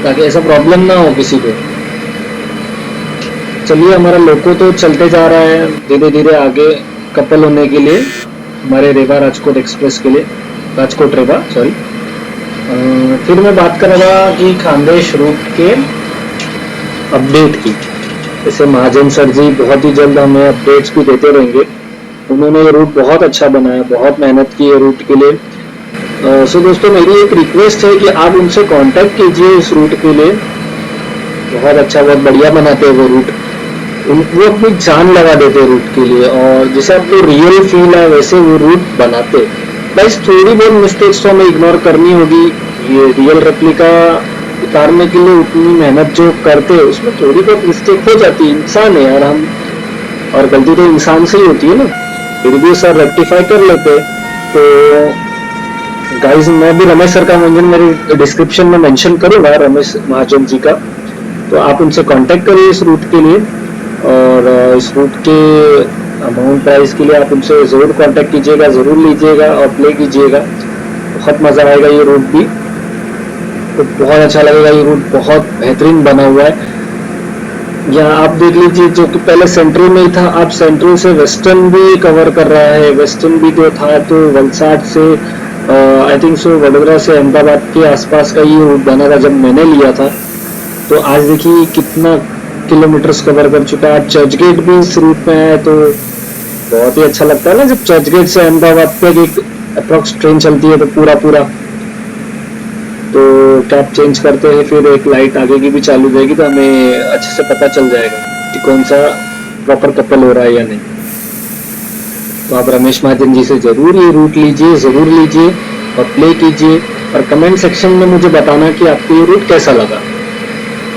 [SPEAKER 1] ताकि ऐसा प्रॉब्लम ना हो किसी को। चलिए हमारा लोको तो चलते जा रहा है धीरे धीरे आगे कपल होने के लिए, हमारे रेवा राजकोट एक्सप्रेस के लिए, राजकोट रेवा सॉरी। फिर मैं बात कर रहा कि खानदेश रूट के अपडेट की, जैसे महाजन सर जी बहुत ही जल्द हमें अपडेट्स भी देते रहेंगे। उन्होंने ये रूट बहुत अच्छा बनाया, बहुत मेहनत की है रूट के लिए। सो दोस्तों मेरी एक रिक्वेस्ट है कि आप उनसे कांटेक्ट कीजिए इस रूट के लिए, बहुत अच्छा बहुत बढ़िया बनाते हैं वो रूट, वो अपनी जान लगा देते हैं रूट के लिए, और जैसे आपको रियल फील है वैसे वो रूट बनाते। बस थोड़ी बहुत मिस्टेक्स तो हमें इग्नोर करनी होगी, ये रियल रेप्लिका उतारने के लिए उतनी मेहनत जो करते हैं उसमें थोड़ी बहुत मिस्टेक हो जाती है, इंसान है यार हम, और गलती तो इंसान से ही होती है ना, फिर भी सर रेक्टिफाई कर लेते। तो गाइस मैं भी रमेश सर का मेंशन मेरे डिस्क्रिप्शन में मेंशन करूंगा, रमेश महाजन जी का, तो आप उनसे कांटेक्ट करिए इस रूट के लिए, और इस रूट के अमाउंट प्राइस के लिए आप उनसे ज़रूर कांटेक्ट कीजिएगा, ज़रूर लीजिएगा और प्ले कीजिएगा, बहुत मज़ा आएगा। ये रूट भी तो बहुत अच्छा लगेगा, ये रूट बहुत बेहतरीन बना हुआ है। यहाँ आप देख लीजिए जो कि पहले सेंट्रल में ही था, आप सेंट्रल से वेस्टर्न भी कवर कर रहा है, वेस्टर्न भी जो था तो वलसाड से आई थिंक सो वडोदरा से अहमदाबाद के आसपास का ये रूट बना था जब मैंने लिया था। तो आज देखिए कितना किलोमीटर्स कवर कर चुका है। चर्च गेट भी इस रूट में है, तो बहुत ही अच्छा लगता है ना जब चर्चगेट से अहमदाबाद तक एक अप्रोक्स ट्रेन चलती है तो पूरा पूरा तो कैब चेंज करते हैं, फिर एक लाइट आगे की भी चालू रहेगी तो हमें अच्छे से पता चल जाएगा कि कौन सा प्रॉपर कपल हो रहा है या नहीं। तो आप रमेश महाजन जी से जरूर ये रूट लीजिए, जरूर लीजिए और प्ले कीजिए और कमेंट सेक्शन में मुझे बताना कि आपको ये रूट कैसा लगा।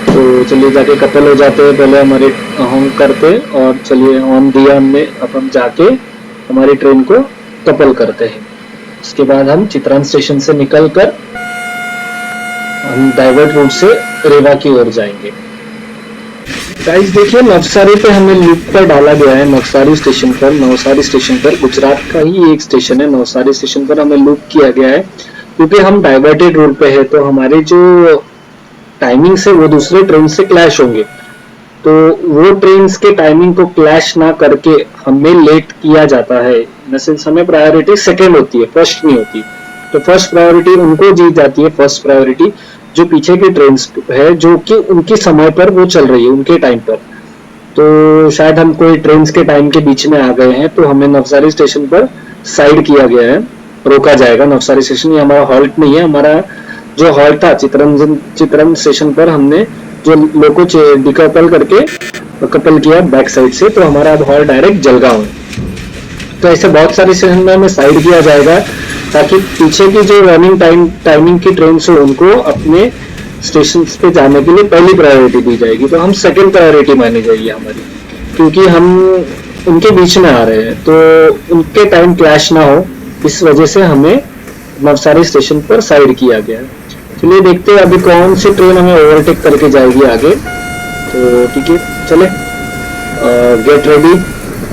[SPEAKER 1] तो चलिए जाके कपल हो जाते हैं, पहले हमारे होम करते और चलिए ऑन दिया हमने, अब हम जाके हमारी ट्रेन को कपल करते हैं। उसके बाद हम चित्रान स्टेशन से निकलकर हम डाइवर्ट रूट से रेवा की ओर जाएंगे। गाइस देखिए नवसारी पे हमें लूप पर डाला गया है, नवसारी स्टेशन पर, नवसारी स्टेशन पर गुजरात का ही एक स्टेशन है, नवसारी स्टेशन पर हमें लूप किया गया है क्योंकि हम डाइवर्टेड रूट पे है तो हमारे जो टाइमिंग से वो दूसरे ट्रेन से क्लैश होंगे, तो वो ट्रेन के टाइमिंग को क्लैश ना करके हमें लेट किया जाता है। इन सेंस हमें प्रायोरिटी सेकेंड होती है, फर्स्ट नहीं होती। तो फर्स्ट प्रायोरिटी उनको दी जाती है, फर्स्ट प्रायोरिटी जो पीछे की ट्रेन है जो कि उनके समय पर वो चल रही है, उनके टाइम पर। तो शायद हम कोई ट्रेन के टाइम के बीच में आ गए हैं तो हमें नवसारी स्टेशन पर साइड किया गया है, रोका जाएगा। नवसारी स्टेशन ये हमारा हॉल्ट नहीं है, हमारा जो हॉल्ट था चित्रन स्टेशन पर हमने जो लोगों को डिकपल करके कपल किया बैक साइड से, तो हमारा अब हॉल्ट डायरेक्ट जलगांव है। तो ऐसे बहुत सारे स्टेशन में हमें साइड किया जाएगा ताकि पीछे की जो रनिंग टाइमिंग की ट्रेन हो उनको अपने स्टेशन पे जाने के लिए पहली प्रायोरिटी दी जाएगी, तो हम सेकंड प्रायोरिटी मानी जाएगी हमारी, क्योंकि हम उनके बीच में आ रहे हैं तो उनके टाइम क्लैश ना हो, इस वजह से हमें नवसारी स्टेशन पर साइड किया गया है। चलिए देखते हैं अभी कौन सी ट्रेन हमें ओवरटेक करके जाएगी आगे। तो ठीक है चले, गेट रेडी,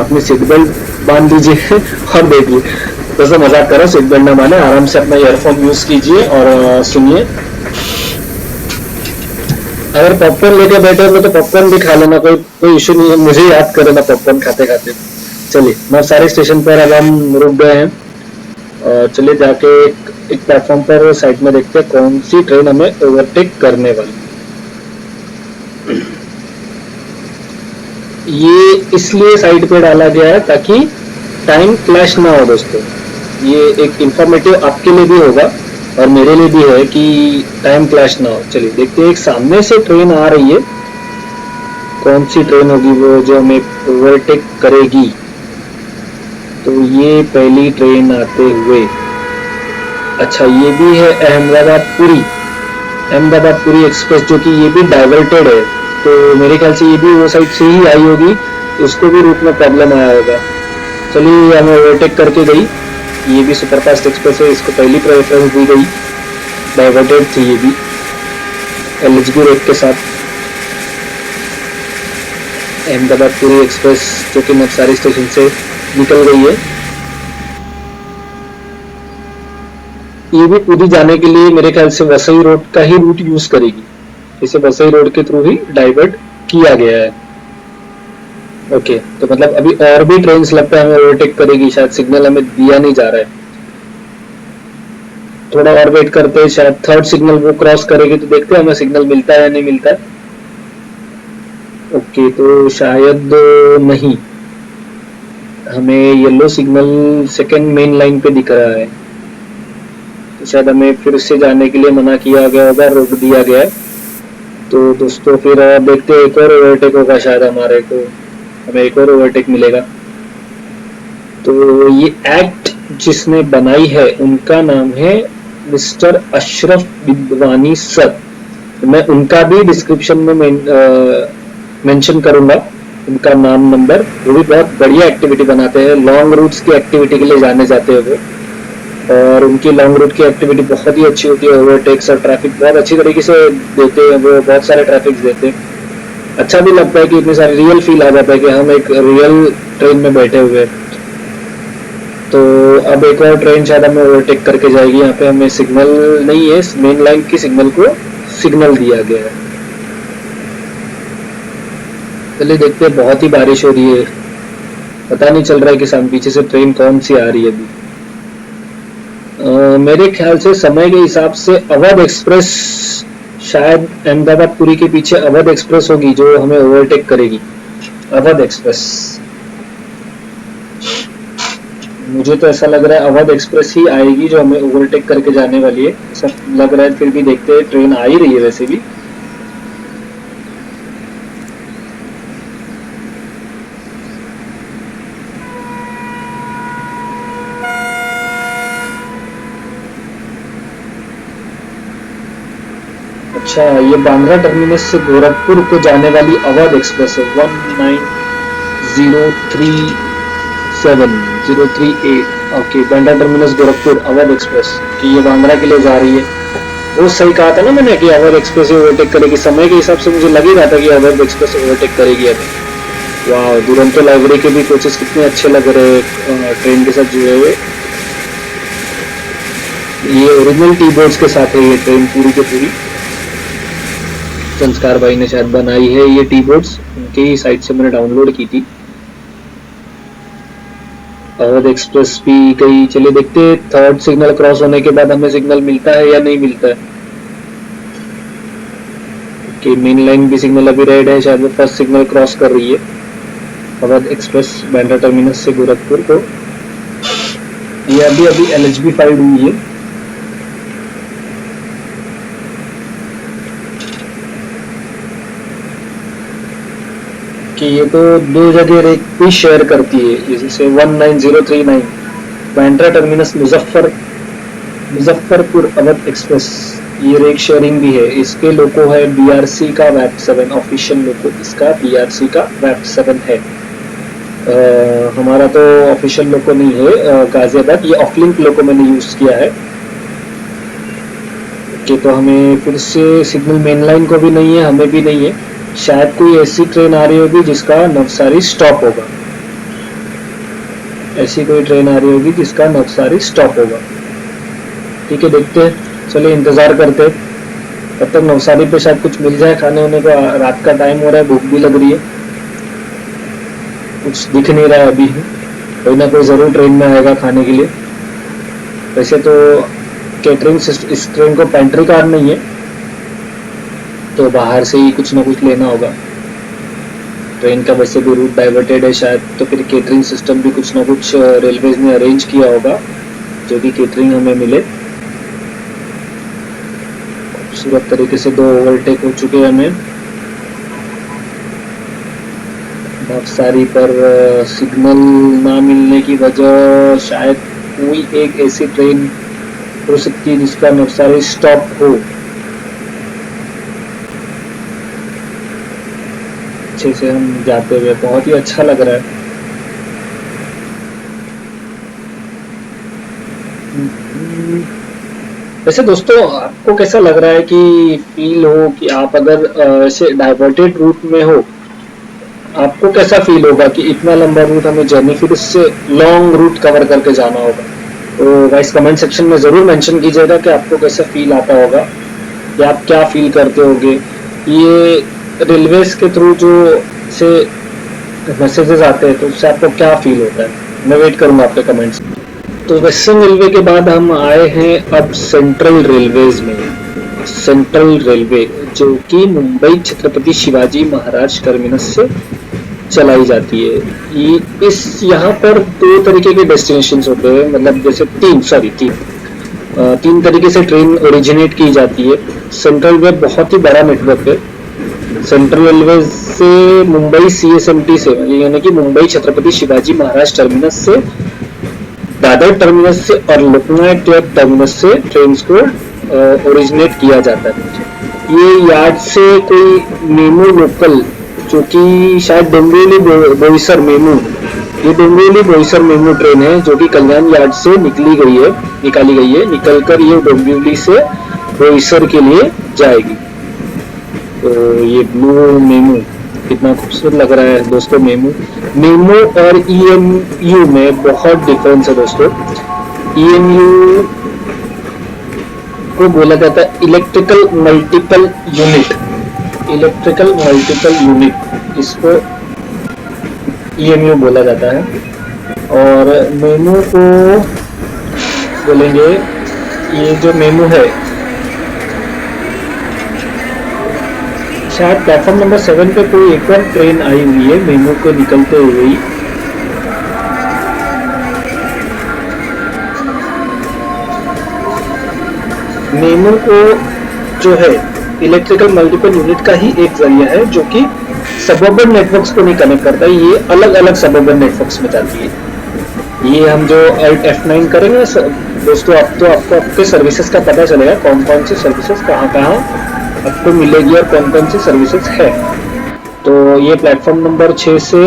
[SPEAKER 1] अपनी सीट बेल्ट बांध दीजिए और देखिए वैसे मजाक करो, सीट बेल्ट ना माने, आराम से अपना ईयरफोन यूज कीजिए और सुनिए। अगर पॉपकॉर्न लेके बैठे हो तो पॉपकॉर्न भी खा लेना, कोई इशू नहीं है, मुझे याद करे ना पॉपकॉर्न खाते खाते। चलिए नवसारी स्टेशन पर अब हम रुक गए हैं और चलिए जाके एक प्लेटफॉर्म पर साइड में देखते हैं कौन सी ट्रेन हमें ओवरटेक करने वाली। ये इसलिए साइड पे डाला गया है ताकि टाइम क्लैश ना हो दोस्तों, ये एक इंफॉर्मेटिव आपके लिए भी होगा और मेरे लिए भी है कि टाइम क्लैश ना हो। चलिए देखते हैं, एक सामने से ट्रेन आ रही है, कौन सी ट्रेन होगी वो जो हमें ओवरटेक करेगी। तो ये पहली ट्रेन आते हुए, अच्छा ये भी है अहमदाबाद पुरी एक्सप्रेस, जो कि ये भी डाइवर्टेड है, तो मेरे ख्याल से ये भी वो साइड से ही आई होगी, उसको भी रूट में प्रॉब्लम आया होगा। चलिए हमें ओवरटेक करके गई, ये भी सुपरफास्ट एक्सप्रेस है, इसको पहली प्रेफरेंस दी गई, डाइवर्टेड थी ये भी एलएचबी रेट के साथ। अहमदाबाद पुरी एक्सप्रेस जो कि नवसारी स्टेशन से निकल गई है, ये भी पुरी जाने के लिए मेरे ख्याल से वसई रोड का ही रूट यूज करेगी, इसे वसई रोड के थ्रू ही डाइवर्ट किया गया है। ओके, तो मतलब अभी और भी ट्रेन लगता है हमें ओवरटेक करेगी, शायद सिग्नल हमें दिया नहीं जा रहा है, थोड़ा और वेट करते हैं, शायद थर्ड सिग्नल वो क्रॉस करेगी तो देखते हैं हमें सिग्नल मिलता है या नहीं मिलता है। ओके, तो शायद नहीं, हमें yellow signal second main line पे दिख रहा है, तो शायद हमें फिर से जाने के लिए मना किया गया होगा, रोक दिया गया है। तो दोस्तों फिर देखते हैं, एक और ओवरटेक होगा शायद हमारे को, हमें एक और ओवरटेक मिलेगा। तो ये एक्ट जिसने बनाई है उनका नाम है मिस्टर अशरफ बिदवानी सर, तो मैं उनका भी डिस्क्रिप्शन में मेंशन करूंगा, उनका नाम नंबर, वो भी बहुत बढ़िया एक्टिविटी बनाते हैं, लॉन्ग रूट्स की एक्टिविटी के लिए जाने जाते हैं वो, और उनकी लॉन्ग रूट की एक्टिविटी बहुत ही अच्छी होती है, ओवरटेक्स और ट्रैफिक बहुत अच्छी तरीके से देते हैं वो, बहुत सारे ट्रैफिक देते हैं, अच्छा भी लगता है कि इतने सारे रियल फील आ जाता है कि हम एक रियल ट्रेन में बैठे हुए। तो अब एक और ट्रेन शायद हमें ओवरटेक करके जाएगी, यहाँ पे हमें सिग्नल नहीं है, मेन लाइन की सिग्नल को सिग्नल दिया गया है। चलिए देखते हैं, बहुत ही बारिश हो रही है, पता नहीं चल रहा है कि सामने पीछे से ट्रेन कौन सी आ रही है अभी। मेरे ख्याल से समय के हिसाब से अवध एक्सप्रेस, शायद अहमदाबाद पुरी के पीछे अवध एक्सप्रेस होगी जो हमें ओवरटेक करेगी, अवध एक्सप्रेस। मुझे तो ऐसा लग रहा है अवध एक्सप्रेस ही आएगी जो हमें ओवरटेक करके जाने वाली है, ऐसा लग रहा है। फिर भी देखते हैं, ट्रेन आ ही रही है वैसे भी। अच्छा, ये बांद्रा टर्मिनस से गोरखपुर को जाने वाली अवध एक्सप्रेस है 19037 okay. Bandra terminus Gorakhpur Awadh express कि ये बांद्रा के लिए जा रही है। वो सही कहा था ना मैंने कि अवध एक्सप्रेस ओवरटेक करेगी। समय के हिसाब से मुझे लग ही रहा था कि अवध एक्सप्रेस ओवरटेक करेगी अभी। वाह, दुरंतो लाइब्रेरी के भी कोचेस कितने अच्छे लग रहे हैं ट्रेन के साथ जुड़े हुए। ये ओरिजिनल टी बोर्ड्स के साथ है ये ट्रेन पूरी की पूरी। संस्कार भाई ने शायद बनाई है ये टी बोर्ड्स, उनके ही साइट से मैंने डाउनलोड की थी। अवध एक्सप्रेस भी गई। चलिए देखते हैं थर्ड सिग्नल क्रॉस होने के बाद हमें सिग्नल मिलता है या नहीं मिलता है। कि मेन लाइन भी सिग्नल अभी रेड है, शायद वो फर्स्ट सिग्नल क्रॉस कर रही है अवध एक्सप्रेस बांद्रा टर्मिनस से गोरखपुर को। ये अभी अभी एलएचबी फाइड हुई है। कि ये तो दो जगह रेक भी शेयर करती है, जैसे 19039 बांद्रा टर्मिनस मुजफ्फरपुर अवध एक्सप्रेस, ये रेक शेयरिंग भी है। इसके लोगो है बीआरसी का वैप7 ऑफिशियल लोगो, इसका बीआरसी का वैप7 है। हमारा तो ऑफिशियल लोगो नहीं है गाजियाबाद, ये ऑफलिंक लोगो मैंने यूज किया है। कि तो हमें फिर से सिग्नल मेन लाइन को भी नहीं है, हमें भी नहीं है। शायद कोई ऐसी ट्रेन आ रही होगी जिसका नवसारी स्टॉप होगा। ऐसी कोई ट्रेन आ रही होगी जिसका नवसारी स्टॉप होगा। ठीक है, देखते हैं। चलिए इंतजार करते हैं तब तक नवसारी पे शायद कुछ मिल जाए खाने होने को। रात का टाइम हो रहा है, भूख भी लग रही है। कुछ दिख नहीं रहा है अभी, कोई ना कोई जरूर ट्रेन में आएगा खाने के लिए। वैसे तो कैटरिंग इस ट्रेन को पेंट्री कार नहीं है, तो बाहर से ही कुछ ना कुछ लेना होगा। ट्रेन का वैसे भी रूट डाइवर्टेड है शायद, तो फिर केटरिंग सिस्टम भी कुछ ना कुछ रेलवेज ने अरेंज किया होगा जो कि केटरिंग हमें मिले। खूबसूरत तरीके से 2 ओवरटेक हो चुके हैं हमें। नवसारी पर सिग्नल ना मिलने की वजह शायद कोई एक ऐसी ट्रेन हो सकती है जिसका नवसारी स्टॉप हो। अच्छे से हम जाते हुए बहुत ही अच्छा लग रहा है। वैसे दोस्तों, आपको कैसा लग रहा है कि फील हो कि आप अगर ऐसे डाइवर्टेड रूट में हो, आपको कैसा फील होगा कि इतना लंबा रूट हमें जर्नी फिर उससे लॉन्ग रूट कवर करके जाना होगा? तो गाइस कमेंट सेक्शन में ज़रूर मेंशन कीजिएगा कि आपको कैसा फील आता होगा या आप क्या फील करते होगे। ये रेलवेज के थ्रू जो से मैसेजेस आते हैं तो उससे आपको क्या फील होता है? मैं वेट करूंगा आपके कमेंट्स। तो वेस्टर्न रेलवे के बाद हम आए हैं अब सेंट्रल रेलवेज में। सेंट्रल रेलवे जो कि मुंबई छत्रपति शिवाजी महाराज टर्मिनस से चलाई जाती है। यहाँ पर 2 तरीके के डेस्टिनेशन होते हैं, मतलब जैसे तीन तरीके से ट्रेन ओरिजिनेट की जाती है। सेंट्रल रेलवे बहुत ही बड़ा नेटवर्क है। सेंट्रल रेलवे से मुंबई सीएसएमटी से, यानी कि मुंबई छत्रपति शिवाजी महाराज टर्मिनस से, दादर टर्मिनस से और लोकनायक क्लब टर्मिनस से ट्रेन को ओरिजिनेट किया जाता है। ये यार्ड से कोई मेमू लोकल जो कि शायद डोंबिवली बोईसर मेमू, ये डोंबिवली बोईसर मेमू ट्रेन है जो कि कल्याण यार्ड से निकाली गई है। निकलकर ये डोंबिवली से बोईसर के लिए जाएगी। तो ये ब्लू मेमू कितना खूबसूरत लग रहा है दोस्तों। मेमू और ईएमयू में बहुत डिफरेंस है दोस्तों। ईएमयू को बोला जाता है इलेक्ट्रिकल मल्टीपल यूनिट, इसको ईएमयू बोला जाता है। और मेमू को बोलेंगे, ये जो मेमू है शायद प्लेटफॉर्म नंबर 7 पे कोई एक और ट्रेन आई हुई है मेमू को निकलते हुए ही। मेमो को जो है इलेक्ट्रिकल मल्टीपल यूनिट का ही एक जरिया है जो कि सबअर्बन नेटवर्क्स को नहीं कनेक्ट करता, ये अलग अलग सबअर्बन नेटवर्क्स में जाती है। ये हम जो Alt F9 करेंगे दोस्तों, अब तो आपको आपके सर्विसेज का पता चलेगा कौन कौन सी सर्विसेज कहाँ कहाँ आपको मिलेगी और कौन कौन सी सर्विसेज है। तो ये प्लेटफॉर्म नंबर 6 से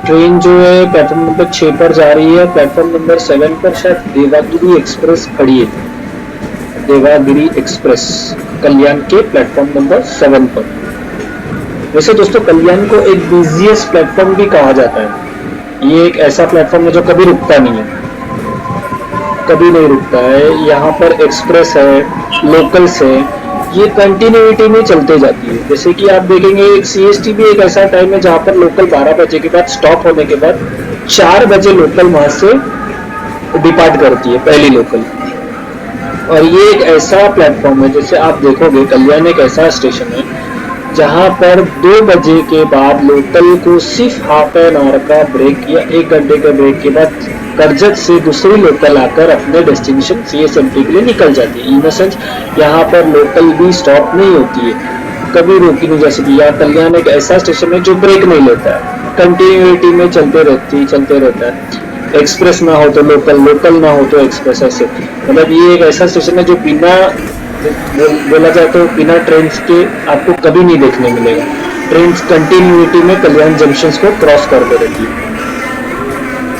[SPEAKER 1] ट्रेन जो है प्लेटफॉर्म नंबर 6 पर जा रही है। प्लेटफॉर्म नंबर 7 पर शायद देवागिरी एक्सप्रेस खड़ी है, देवागिरी एक्सप्रेस कल्याण के प्लेटफॉर्म नंबर 7 पर। वैसे दोस्तों कल्याण को एक बिजिएस्ट प्लेटफॉर्म भी कहा जाता है। ये एक ऐसा प्लेटफॉर्म है जो कभी रुकता नहीं है, कभी नहीं रुकता है। यहाँ पर एक्सप्रेस है, लोकल्स है, ये कंटिन्यूटी में चलते जाती है। जैसे कि आप देखेंगे CST भी एक ऐसा टाइम है जहाँ पर लोकल 12 बजे के बाद स्टॉप होने के बाद 4 बजे लोकल वहां से डिपार्ट करती है, पहली लोकल। और ये एक ऐसा प्लेटफॉर्म है, जैसे आप देखोगे कल्याण एक ऐसा स्टेशन है जहां पर 2 बजे के बाद लोकल को सिर्फ हाफ एन आवर का ब्रेक या 1 घंटे के ब्रेक के बाद करजत से दूसरी लोकल आकर अपने डेस्टिनेशन CSMT के लिए निकल जाती है। इन द सेंस यहाँ पर लोकल भी स्टॉप नहीं होती है, कभी रोकी नहीं जा सकती। या कल्याण एक ऐसा स्टेशन है जो ब्रेक नहीं लेता है, कंटिन्यूटी में चलते रहता है। एक्सप्रेस ना हो तो लोकल, लोकल ना हो तो एक्सप्रेस, ऐसे मतलब ये एक ऐसा स्टेशन है जो बिना बोला जाए तो बिना ट्रेन के आपको कभी नहीं देखने मिलेगा। ट्रेन कंटिन्यूटी में कल्याण जंक्शन को क्रॉस करते रहती है।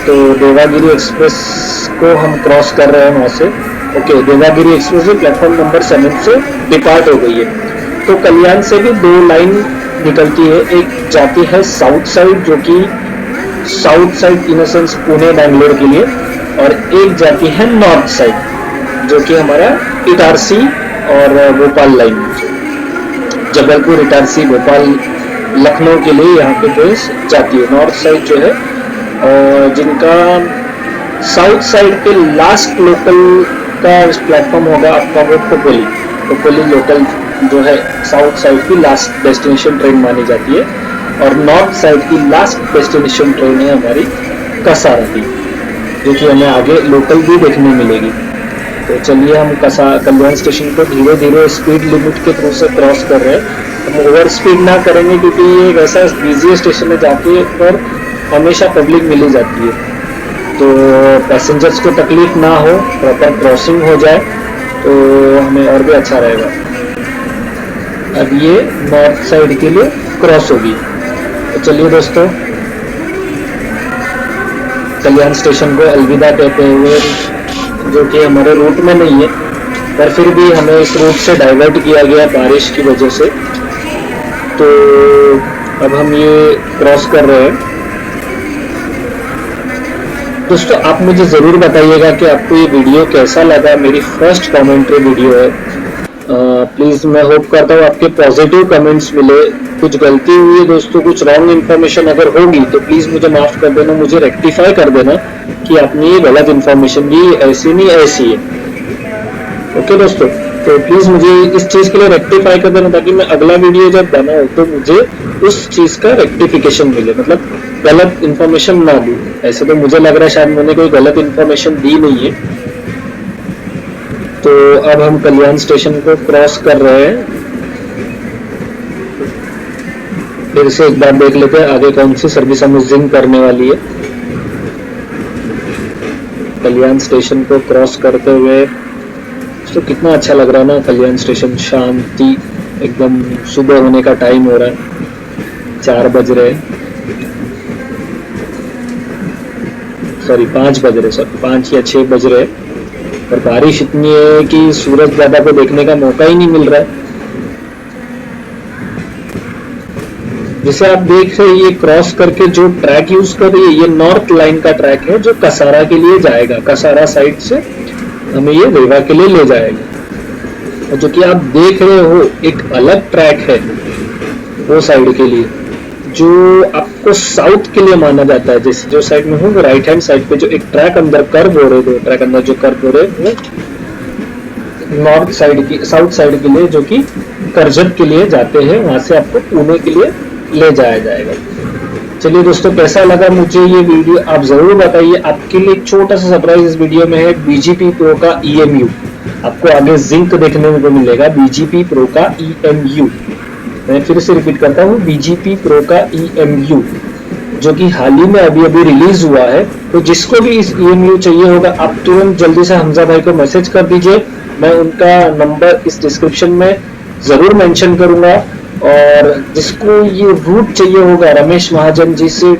[SPEAKER 1] तो देवागिरी एक्सप्रेस को हम क्रॉस कर रहे हैं वहां से। Okay, Devagiri express platform number 7 से डिपार्ट हो गई है। तो कल्याण से भी 2 लाइन निकलती है, एक जाती है साउथ साइड जो कि south side in sense Pune Bangalore के लिए, और एक जाती है नॉर्थ साइड जो कि हमारा इटारसी और भोपाल लाइन, जबलपुर, इटारसी, भोपाल, लखनऊ के लिए यहाँ पे ट्रेन जाती है। नॉर्थ साइड जो है और जिनका साउथ साइड के लास्ट लोकल का प्लेटफॉर्म होगा आपका वो टोपोली लोकल जो है साउथ साइड की लास्ट डेस्टिनेशन ट्रेन मानी जाती है। और नॉर्थ साइड की लास्ट डेस्टिनेशन ट्रेन है हमारी कसारा की, जो कि हमें आगे लोकल भी देखने मिलेगी। तो चलिए हम कल्याण स्टेशन को धीरे धीरे स्पीड लिमिट के थ्रू से क्रॉस कर रहे हैं। हम ओवर स्पीड ना करेंगे क्योंकि ये एक ऐसा बिजी स्टेशन है जाके पर हमेशा पब्लिक मिली जाती है, तो पैसेंजर्स को तकलीफ ना हो, प्रॉपर क्रॉसिंग हो जाए तो हमें और भी अच्छा रहेगा। अब ये नॉर्थ साइड के लिए क्रॉस होगी। तो चलिए दोस्तों कल्याण स्टेशन को अलविदा कहते हुए, जो कि हमारे रूट में नहीं है पर फिर भी हमें इस रूट से डाइवर्ट किया गया बारिश की वजह से, तो अब हम ये क्रॉस कर रहे हैं। दोस्तों आप मुझे ज़रूर बताइएगा कि आपको ये वीडियो कैसा लगा। मेरी फर्स्ट कमेंट्री वीडियो है, प्लीज़ मैं होप करता हूँ आपके पॉजिटिव कमेंट्स मिले। कुछ गलती हुई है दोस्तों, कुछ रॉन्ग इन्फॉर्मेशन अगर होगी तो प्लीज़ मुझे माफ़ कर देना, मुझे रेक्टिफाई कर देना कि आपने ये गलत इन्फॉर्मेशन दी, ऐसी नहीं ऐसी है। ओके दोस्तों, तो प्लीज़ मुझे इस चीज़ के लिए रेक्टिफाई कर देना ताकि मैं अगला वीडियो जब बनाऊँ तो मुझे उस चीज़ का रेक्टिफिकेशन मिले, मतलब गलत इन्फॉर्मेशन ना दूँ। ऐसे तो मुझे लग रहा है शायद मैंने कोई गलत इन्फॉर्मेशन दी नहीं है। तो अब हम कल्याण स्टेशन को क्रॉस कर रहे हैं। फिर से एक बार देख लेते हैं आगे कौन सी सर्विस हमें जिंक करने वाली है। कल्याण स्टेशन को क्रॉस करते हुए तो कितना अच्छा लग रहा है ना कल्याण स्टेशन, शांति एकदम। सुबह होने का टाइम हो रहा है, 4 बज रहे, सॉरी 5 बज रहे, सॉरी 5 या 6 बज रहे, और बारिश इतनी है कि सूरज दादा को देखने का मौका ही नहीं मिल रहा है। जैसे आप देख रहे हैं ये क्रॉस करके जो ट्रैक यूज कर रही है ये नॉर्थ लाइन का ट्रैक है जो कसारा के लिए जाएगा। कसारा साइड से हमें ये रेवा के लिए ले जाएगा। और जो कि आप देख रहे हो एक अलग ट्रैक है वो साइड के लिए, जो आपको साउथ के लिए माना जाता है। जैसे जो साइड में हूँ राइट हैंड साइड पे जो एक ट्रैक अंदर कर्व हो रहे, 2 ट्रैक अंदर जो कर्व हो रहे नॉर्थ साइड की, साउथ साइड के लिए जो कि करजत के लिए जाते हैं, वहां से आपको पुणे के लिए ले जाया जाएगा। चलिए दोस्तों कैसा लगा मुझे ये वीडियो आप जरूर बताइए। आपके लिए एक छोटा सा सरप्राइज इस वीडियो में है, BGP Pro का EMU आपको आगे जिंक देखने को मिलेगा, BGP Pro का EMU। मैं फिर से रिपीट करता हूँ, BGP Pro का EMU, जो कि हाल ही में अभी रिलीज हुआ है। तो जिसको भी इस EMU चाहिए होगा, आप तुरंत जल्दी से हमजा भाई को मैसेज कर दीजिए। मैं उनका नंबर इस डिस्क्रिप्शन में जरूर मेंशन करूंगा। और जिसको ये रूट चाहिए होगा, रमेश महाजन जी से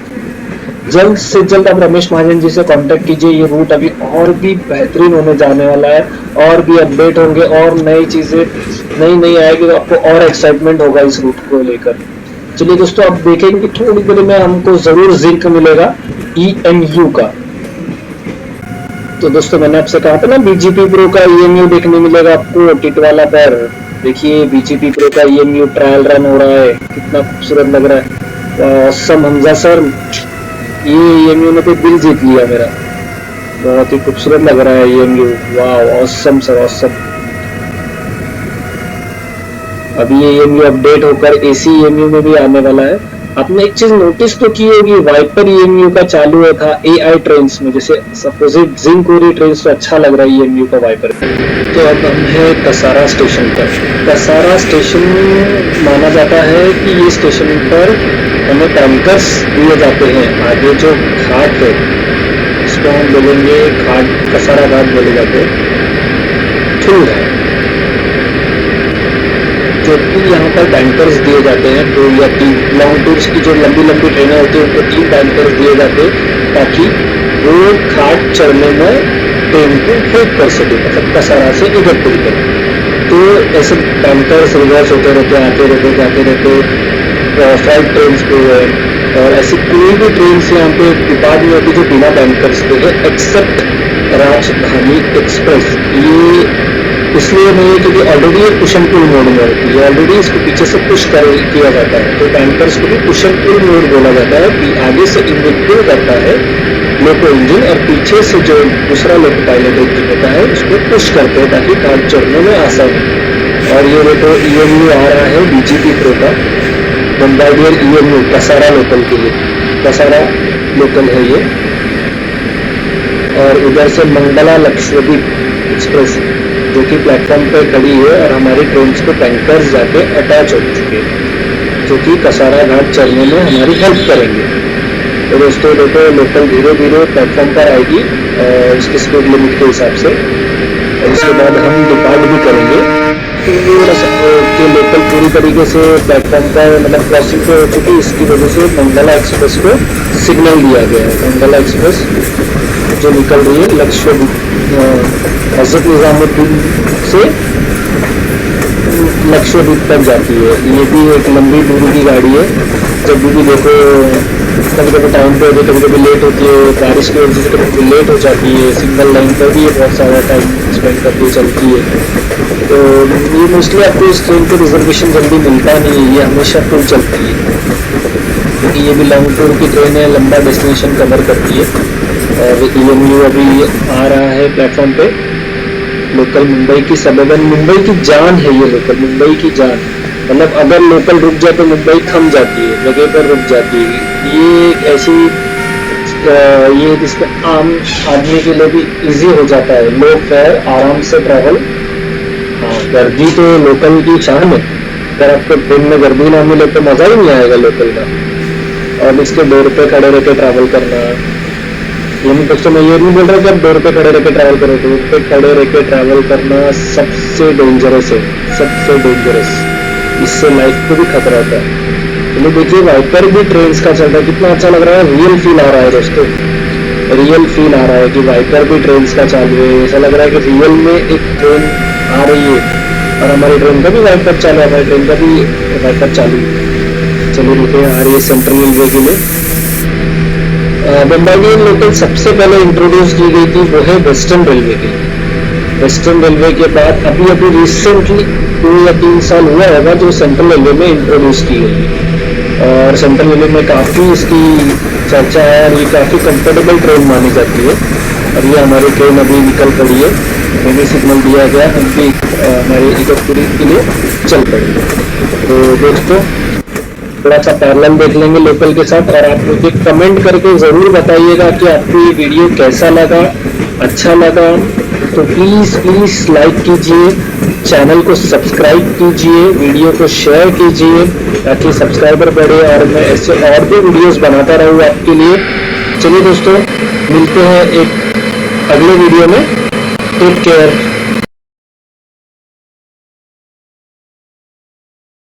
[SPEAKER 1] जल्द आप रमेश महाजन जी से कांटेक्ट कीजिए। ये रूट अभी और भी बेहतरीन होने जाने वाला है, और भी अपडेट होंगे, और नई चीजें नई आएगी, तो आपको और एक्साइटमेंट होगा इस रूट को लेकर। चलिए दोस्तों, अब देखेंगे कि थोड़ी देर में हमको जरूर जिंक मिलेगा EMU का। तो दोस्तों, मैंने आपसे कहा था ना, BGP Pro का EMU देखने मिलेगा आपको टिटवाला पर। देखिए, BGP Pro का EMU ट्रायल रन हो रहा है, कितना खूबसूरत लग रहा है। ऑसम हमजा सर, ये EMU ने तो दिल जीत लिया मेरा, बहुत ही खूबसूरत लग रहा है EMU। वाह, ऑसम सर, ऑसम। अभी ये EMU अपडेट होकर AC EMU में भी आने वाला है। आपने एक चीज नोटिस तो की होगी, वाइपर EMU का चालू है था AI ट्रेन्स में, जैसे सपोजिट जिंक हो रही ट्रेन्स, तो अच्छा लग रहा है EMU का वाइपर। तो अब हम है कसारा स्टेशन पर। कसारा स्टेशन माना जाता है कि ये स्टेशन पर हमें टैंकर्स दिए जाते हैं। आगे जो घाट है, इसको हम बोलेंगे घाट, कसारा घाट बोले जाते हैं, ठुल घाट, जो कि यहाँ पर टैंकर्स दिए जाते हैं। 2 या 3 लॉन्ग टूर्स की जो लंबी ट्रेनें होती है, उनको 3 टैंकर्स दिए जाते हैं, ताकि वो घाट चढ़ने में ट्रेन को हेल्प कर सके, मतलब कसारा से इगतपुरी तक। तो ऐसे टैंकर्स रिवर्स होते रहते, आते रहते, जाते रहते। फ्लाइट ट्रेन पे है, और ऐसी कोई भी ट्रेन यहाँ पे डिपार्ट में होती जो बिना टैंकर्स पे है, एक्सेप्ट राजधानी एक्सप्रेस। ये इसलिए नहीं है क्योंकि ऑलरेडी ये पुश एंड पुल मोड में होती है, ऑलरेडी इसको पीछे से पुश किया जाता है। तो टैंकर्स को भी पुश एंड पुल मोड बोला जाता है कि आगे से इंजन पुल करता है लोको इंजन, और पीछे से जो दूसरा लोको पायलट इंजन होता है उसको पुश करते हैं ताकि घाट चढ़ने में आसानी। और ये देखो EMU आ रहा है BGP Pro का, बम्बार्डियर EMU कसारा लोकल के लिए, कसारा लोकल है ये। और उधर से मंगला लक्षद्वीप एक्सप्रेस, जो कि प्लेटफॉर्म पे खड़ी है, और हमारी ट्रेन को टैंकर्स जाके अटैच हो चुके हैं, जो कि कसारा घाट चलने में हमारी हेल्प करेंगे। तो दोस्तों देखो, लोकल धीरे धीरे प्लेटफॉर्म पर आएगी इसकी स्पीड लिमिट के हिसाब से, और उसके बाद हम डिपार्ट भी करेंगे। तो ये लोकल पूरी तरीके से प्लेटफॉर्म पर मतलब क्रॉसिंग पे हो चुकी, इसकी वजह से मंगला एक्सप्रेस को सिग्नल दिया गया है। मंगला एक्सप्रेस जो निकल रही है लक्षद्वीप, हज़रत निज़ामुद्दीन से लक्षद्वीप तक जाती है। ये भी एक लंबी दूरी की गाड़ी है। जब भी देखो, कभी टाइम पे होती है, कभी लेट होती है, बारिश की वजह से कभी लेट हो जाती है। सिंगल लाइन पर भी ये बहुत सारा टाइम स्पेंड करके चलती है। तो ये मोस्टली आपको इस ट्रेन को रिजर्वेशन जल्दी मिलता नहीं है, ये हमेशा फुल चलती है, क्योंकि ये भी लॉन्ग टूर की ट्रेन है, लंबा डेस्टिनेशन कवर करती है। और EMU अभी आ रहा है प्लेटफॉर्म पे। लोकल मुंबई की सबर्बन, मुंबई की जान है ये लोकल, मुंबई की जान। मतलब अगर लोकल रुक जाए तो मुंबई थम जाती है, जगह पर रुक जाती है। ये एक ऐसी ये जिसमें आम आदमी के लिए भी इजी हो जाता है, लो फेयर, आराम से ट्रैवल। हाँ, गर्दी तो लोकल की शान है, अगर आपको ट्रेन में गर्दी ना मिले तो मजा ही नहीं आएगा लोकल का। और इसके डोर पे खड़े रह के ट्रैवल करना, दोस्तों मैं ये नहीं बोल रहा कि आप डोर पे खड़े रह के ट्रैवल करो, डोर पे खड़े रह के ट्रैवल करना सबसे डेंजरस है, सबसे डेंजरस। इससे लाइफ को भी खतरा होता है। तो देखिए, वाइपर भी ट्रेन का चल रहा है, कितना अच्छा लग रहा है, रियल फील आ रहा है दोस्तों, रियल फील आ रहा है कि वाइपर भी ट्रेन का चालू है। ऐसा लग रहा है कि रियल में एक ट्रेन आ रही है, और हमारी ट्रेन का भी वाइपर चालू है, हमारी ट्रेन का भी वाइपर चालू है। चलिए देखिए, आ रही है सेंट्रल रेलवे के लिए। बम्बार्डियर लोकल सबसे पहले इंट्रोड्यूस की गई थी, वो है वेस्टर्न रेलवे की। वेस्टर्न रेलवे के बाद अभी रिसेंटली 2 या 3 साल हुआ होगा जो सेंट्रल रेलवे में इंट्रोड्यूस की गई। और सेंट्रल रेलवे में काफ़ी इसकी चर्चा है, और ये काफ़ी कंफर्टेबल ट्रेन मानी जाती है। और ये हमारी ट्रेन अभी निकल पड़ी है, हमें सिग्नल दिया गया, हम भी हमारे इगतपुरी के लिए चल पड़ेंगे। तो दोस्तों, थोड़ा सा पैरेलल देख लेंगे लोकल के साथ, और आप मुझे कमेंट करके ज़रूर बताइएगा कि आपको ये वीडियो कैसा लगा, अच्छा लगा, तो प्लीज़ प्लीज़ लाइक कीजिए, चैनल को सब्सक्राइब कीजिए, वीडियो को शेयर कीजिए ताकि सब्सक्राइबर बढ़े और मैं ऐसे और भी वीडियोस बनाता रहूँ आपके लिए। चलिए दोस्तों, मिलते हैं एक अगले वीडियो में। Take care.